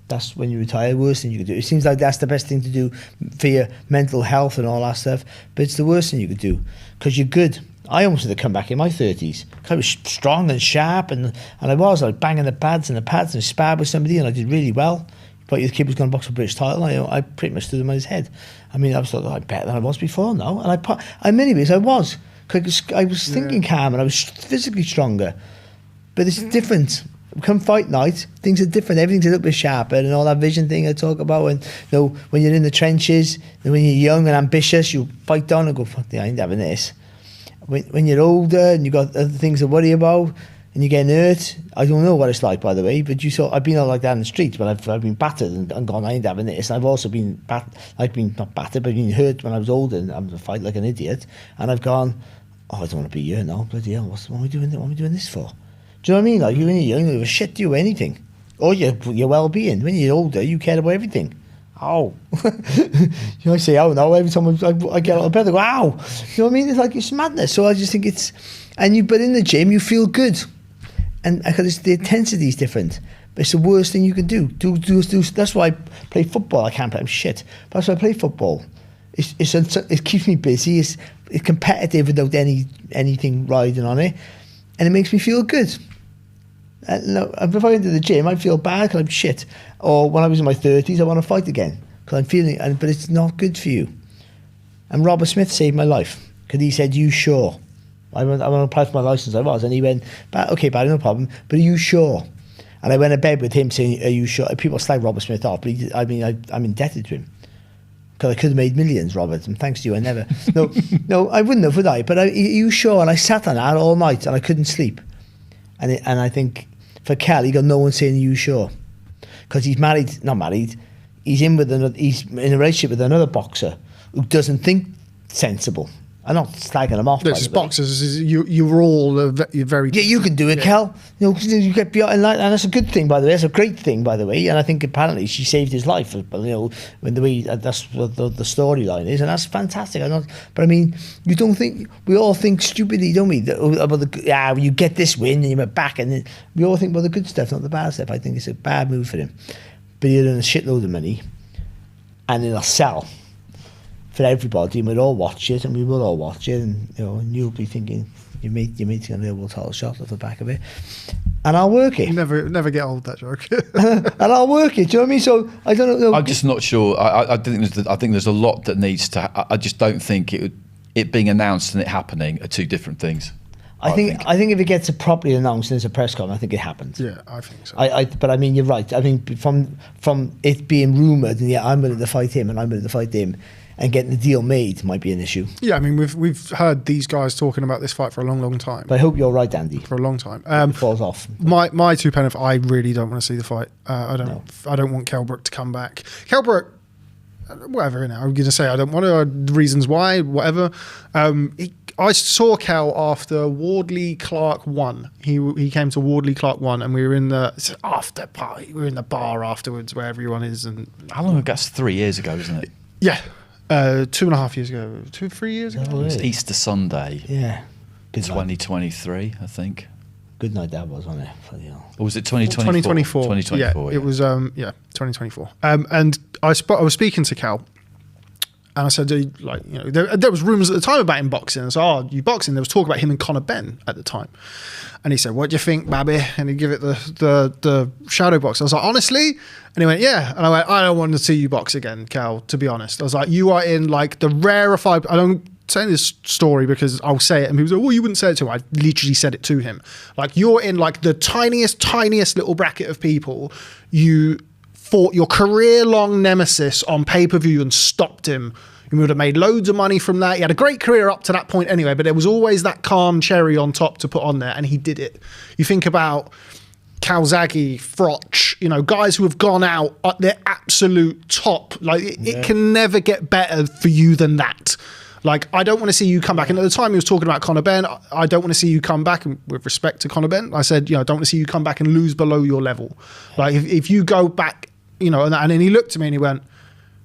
That's when you retire, worst thing you could do. It seems like that's the best thing to do for your mental health and all that stuff, but it's the worst thing you could do, because you're good. I almost had to come back in my 30s. I was strong and sharp, and I was like banging the pads and sparred with somebody, and I did really well. But the kid was going to box for a British title, and I pretty much stood him on his head. I mean, I was like, better than I was before now, and in many ways I was. Cause I was thinking calm, and I was physically stronger. But it's different. Come fight night, things are different. Everything's a little bit sharper, and all that vision thing I talk about. And when you're in the trenches, and when you're young and ambitious, you fight on and go, fuck, I ain't having this. When you're older and you've got other things to worry about, and you're getting hurt, I don't know what it's like, by the way, but I've been all like that in the streets, but I've been battered and gone, I ain't having this. And I've also been not battered, but been hurt when I was older and I'm to fight like an idiot. And I've gone, I don't want to be here now. Bloody hell, what am I doing this for? Do you know what I mean? Like, when you're young, you give a shit to you anything. Or your well-being. When you're older, you care about everything. Ow. I say, oh no, every time I get out of bed, I go, ow. You know what I mean? It's like, it's madness. So I just think but in the gym, you feel good. And because the intensity is different. But it's the worst thing you can do. That's why I play football. I can't play, I'm shit. But that's why I play football. It keeps me busy. It's competitive without anything riding on it. And it makes me feel good. If I enter the gym, I feel bad because I'm shit. Or when I was in my 30s, I want to fight again because I'm feeling. But it's not good for you. And Robert Smith saved my life because he said, "You sure?" I want to apply for my license. I was, and he went, "Okay, Barry, no problem. But are you sure?" And I went to bed with him saying, "Are you sure?" People slag Robert Smith off, but I'm indebted to him because I could have made millions, Robert. And thanks to you, I never. No, I wouldn't have, would I? But are you sure? And I sat on that all night, and I couldn't sleep. And I think for Kell, he got no one saying, "Are you sure?" Because he's not married. He's in a relationship with another boxer who doesn't think sensible. I'm not slagging him off. It's just boxers. You're all very. Yeah, you can do it, Kell. You get beyond, and that's a good thing, by the way. That's a great thing, by the way. And I think apparently she saved his life. When the way that's what the storyline is, and that's fantastic. But I mean, you don't think we all think stupidly, don't we? About you get this win and you're back, and then we all think about the good stuff, not the bad stuff. I think it's a bad move for him. But he'll earn a shitload of money, and it'll sell for everybody, and we'll all watch it, and we will all watch it, and you'll be thinking your mate's going to be able to title shot off the back of it, and I'll work it. You never get old, that joke. And I'll work it. Do you know what I mean? So I don't know. I'm just not sure. I think there's a lot that needs to. I just don't think it would. it being announced and it happening are two different things. I think if it gets properly announced as a press conference, I think it happens. Yeah, I think so. But I mean, you're right. I think from it being rumoured, and I'm willing to fight him, and I'm willing to fight him, and getting the deal made might be an issue. Yeah, I mean, we've heard these guys talking about this fight for a long time. But I hope you're right, Andy. For a long time. It falls off. My two pence, I really don't want to see the fight. I don't want Kell Brook to come back. Kell Brook, whatever. I'm going to say I don't want to. Reasons why, whatever. I saw Kell after Wardley Clarke won. He came to Wardley Clarke won, and we were in the after party. We were in the bar afterwards, where everyone is. And how long ago? That's 3 years ago, isn't it? Yeah, 2.5 years ago, 3 years ago. Oh, It was really? Easter Sunday. Yeah. Good night. 2023, I think. Good night that was, wasn't it? Bloody hell. Or was it 2024? 2024. Yeah, it was 2024. And I was speaking to Kell. And I said, there was rumours at the time about him boxing. I said, you boxing? There was talk about him and Conor Benn at the time. And he said, what do you think, Babby? And he'd give it the shadow box. I was like, honestly? And he went, yeah. And I went, I don't want to see you box again, Cal, to be honest. I was like, you are in like the rarefied... I don't say this story because I'll say it and people say, well, you wouldn't say it to him. I literally said it to him. Like, you're in like the tiniest little bracket of people. You fought your career-long nemesis on pay-per-view and stopped him. You would have made loads of money from that. He had a great career up to that point anyway, but there was always that calm cherry on top to put on there, and he did it. You think about Calzaghe, Froch, guys who have gone out at their absolute top. Like, it can never get better for you than that. Like, I don't want to see you come back. And at the time he was talking about Conor Benn, I don't want to see you come back, and with respect to Conor Benn, I said, I don't want to see you come back and lose below your level. Like, if you go back, and then he looked at me and he went,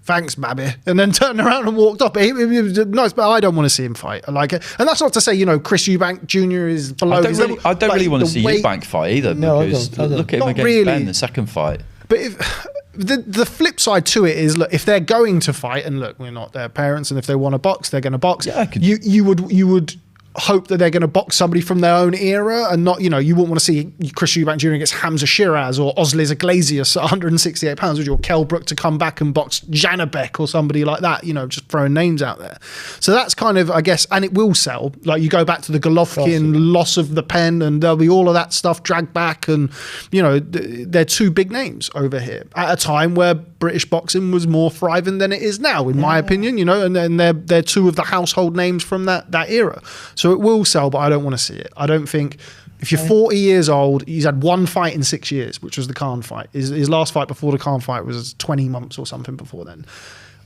thanks, Babby, and then turned around and walked up. It was nice, but I don't want to see him fight. And that's not to say, Chris Eubank Jr. is below his level. I don't really want to see Eubank fight either, because I don't. Look at him Not against really. Ben, the second fight. But if the flip side to it is, look, if they're going to fight, and look, we're not their parents, and if they want to box, they're going to box. Yeah, you would hope that they're going to box somebody from their own era, and not, you wouldn't want to see Chris Eubank Jr. against Hamza Shiraz or Osles Iglesias at 168 pounds, would you? Or Kell Brook to come back and box Janabek or somebody like that, just throwing names out there. So that's kind of, I guess, and it will sell. Like, you go back to the Golovkin loss of the pen, and there'll be all of that stuff dragged back, and, they're two big names over here at a time where British boxing was more thriving than it is now, in my opinion, and then they're two of the household names from that era. So it will sell, but I don't want to see it. I don't think, if you're 40 years old, he's had one fight in 6 years, which was the Khan fight. His last fight before the Khan fight was 20 months or something before then.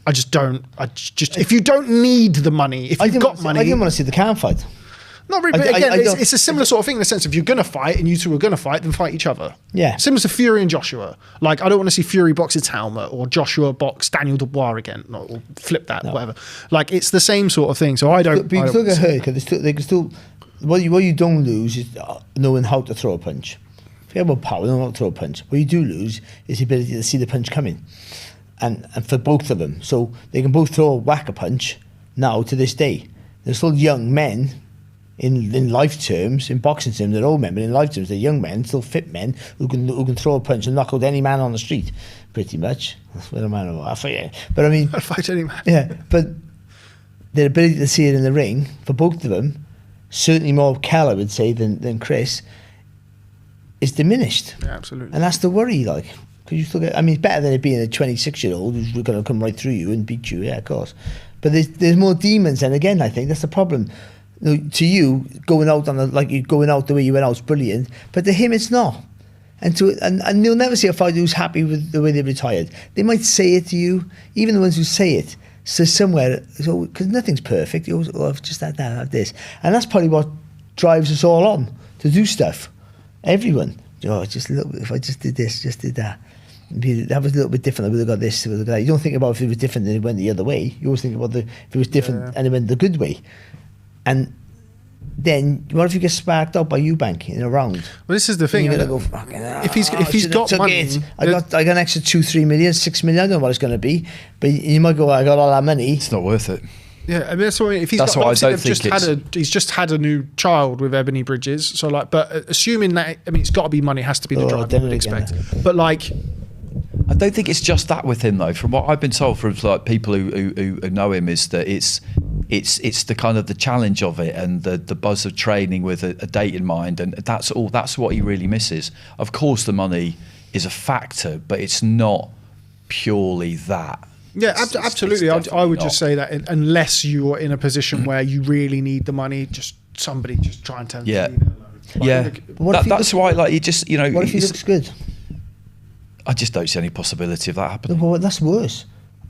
If you don't need the money, if you've got money. I didn't want to see the Khan fight. Not really, but again, it's a similar sort of thing in the sense, if you're going to fight and you two are going to fight, then fight each other. Yeah. Similar to Fury and Joshua. Like, I don't want to see Fury box Talma or Joshua box Daniel Dubois again, or flip that, whatever. Like, it's the same sort of thing. So I don't. But you still get hurt, because they can still. What you don't lose is knowing how to throw a punch. Forget about power, knowing how to throw a punch. What you do lose is the ability to see the punch coming, and for both of them, so they can both throw a whack a punch. Now to this day, they're still young men. In life terms, in boxing terms, they're old men, but in life terms, they're young men, still fit men who can throw a punch and knock out any man on the street, pretty much. That's what a man of. But I mean, I'd fight any man. Yeah, but their ability to see it in the ring for both of them, certainly more Kell, I would say, than Chris, is diminished. Yeah, absolutely. And that's the worry, like, because you still get. I mean, it's better than it being a 26-year-old who's going to come right through you and beat you. Yeah, of course. But there's more demons, and again, I think that's the problem. To you, going out you're going out the way you went out is brilliant, but to him it's not. And you'll never see a fighter who's happy with the way they retired. They might say it to you, even the ones who say it. So somewhere, because nothing's perfect. You always, I've just had that, have this, and that's probably what drives us all on to do stuff. Everyone, just a little bit. If I just did this, just did that. That was a little bit different. I would have got this, would have got that. You don't think about if it was different and it went the other way. You always think about if it was different and it went the good way. And then, what if you get sparked up by Eubank in a round? Well, this is the thing. You're gonna go, fucking, if he's got money, I got an extra 2-3 million, 6 million. I don't know what it's going to be, but you might go, I got all that money. It's not worth it. Yeah, I mean, that's what, if he's that's got, what I don't think he's just had a new child with Ebony Bridges. So like, but assuming that, I mean, it's got to be money, has to be the drive. I would expect. But like, I don't think it's just that with him though. From what I've been told from like people who know him, is that it's the kind of the challenge of it and the buzz of training with a date in mind, and that's what he really misses. Of course, the money is a factor, but it's not purely that. Yeah, absolutely. I would just say that unless you're in a position where you really need the money, just somebody just try and tell them. That's why, like, you just, you know. What if he looks good? I just don't see any possibility of that happening. Well, that's worse.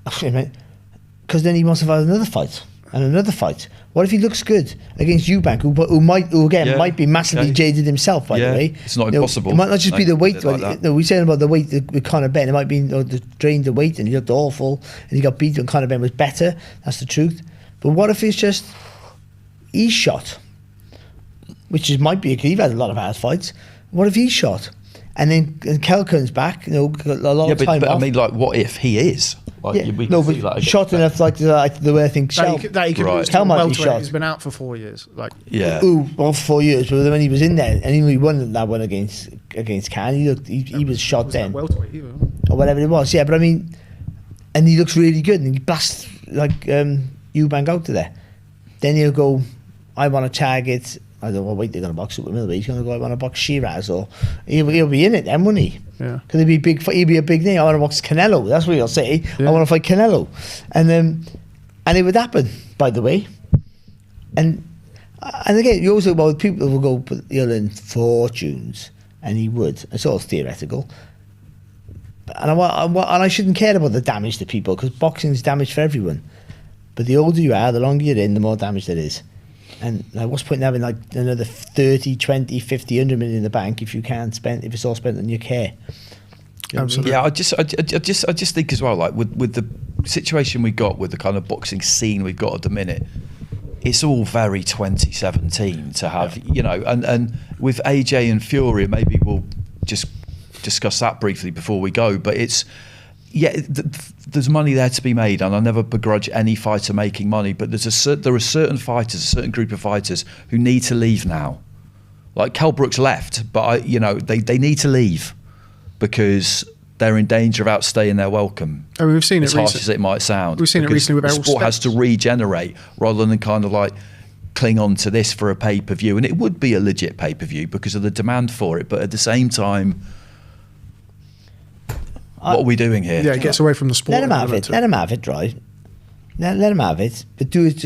Because then he must have had another fight and another fight. What if he looks good against Eubank, who might be massively jaded himself, by the way? It's not impossible. It might not just be the weight. Like we're saying about the weight with Conor Benn. It might be drained the weight and he looked awful and he got beat when Conor Benn was better. That's the truth. But what if it's just he's shot, might be he's had a lot of hard fights. What if he's shot? And then Kell comes back, a lot of time off. I mean, like, what if he is? Like, shot enough, like the way I think that he could lose. Kell might be shot. He's been out for 4 years. Like, for 4 years. But when he was in there, and he won that one against Khan, he was shot then, welterweight either, or whatever it was. Yeah, but I mean, and he looks really good, and he blasts like Eubank out to there. Then he'll go, I want to target. I don't know what weight they're going to box it with middleweight. He's going to go, I want to box Shiraz, or he'll be in it then, won't he? Yeah. Because he'll be a big name. I want to box Canelo. That's what he'll say. Yeah. I want to fight Canelo. And it would happen, by the way. And again, you also about people will go, but he'll earn fortunes, and he would. It's all theoretical. And I shouldn't care about the damage to people, because boxing's damage for everyone. But the older you are, the longer you're in, the more damage there is. And like, what's the point in having like another 30, 20, 50, 100 million in the bank if it's all spent on your care? Absolutely. Yeah, I just think as well, like with the situation we got with the kind of boxing scene we've got at the minute, it's all very 2017 to have, and with AJ and Fury, maybe we'll just discuss that briefly before we go, but it's, there's money there to be made, and I never begrudge any fighter making money, but there are certain fighters, a certain group of fighters who need to leave now. Like Kell Brook's left, but they need to leave because they're in danger of outstaying their welcome. I mean, we've seen as harsh as it might sound. We've seen it recently with Errol Sport has to regenerate rather than kind of like cling on to this for a pay-per-view, and it would be a legit pay-per-view because of the demand for it, but at the same time, what are we doing here? Yeah, it gets away from the sport. Let him have it. Let him have it, right? Let him have it. But do it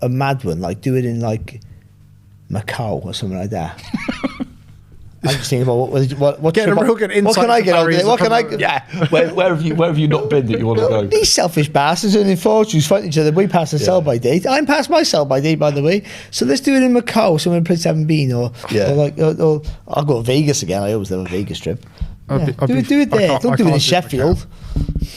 a mad one, like do it in like Macau or something like that. I'm just thinking about what get a real good insight. What can I get out there? What can I get? Yeah, where have you not been that you want to go? These selfish bastards earning fortunes fighting each other way past the sell-by date. I'm past my sell-by date, by the way. So let's do it in Macau, somewhere in Prince haven't been, or I'll go to Vegas again. I always have a Vegas trip. Do it there. Don't do it in Sheffield.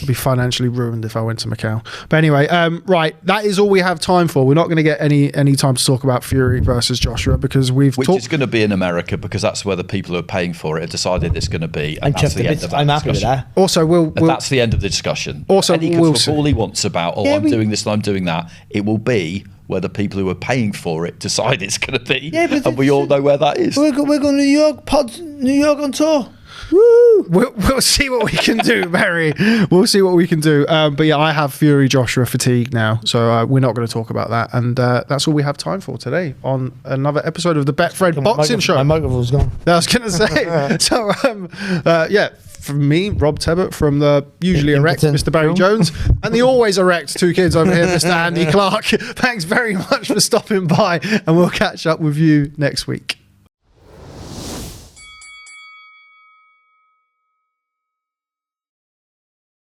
I'd be financially ruined if I went to Macau. But anyway, right, that is all we have time for. We're not going to get any time to talk about Fury versus Joshua because which is going to be in America because that's where the people who are paying for it have decided it's going to be. And that's the end of that I'm happy with that. Also, that's the end of the discussion. Also, Eddie can talk all he wants about, I'm doing this and I'm doing that. It will be where the people who are paying for it decide it's going to be. Yeah, and we all know where that is. We're going to New York on tour. Woo! We'll see what we can do, Barry. We'll see what we can do. But yeah, I have Fury Joshua fatigue now, so we're not going to talk about that. And that's all we have time for today on another episode of the Betfred Boxing Show. My microphone's gone. I was going to say. So from me, Rob Tebbutt, from the usually erect Mr. Barry Jones, and the always erect two kids over here, Mr. Andy Clarke. Thanks very much for stopping by, and we'll catch up with you next week.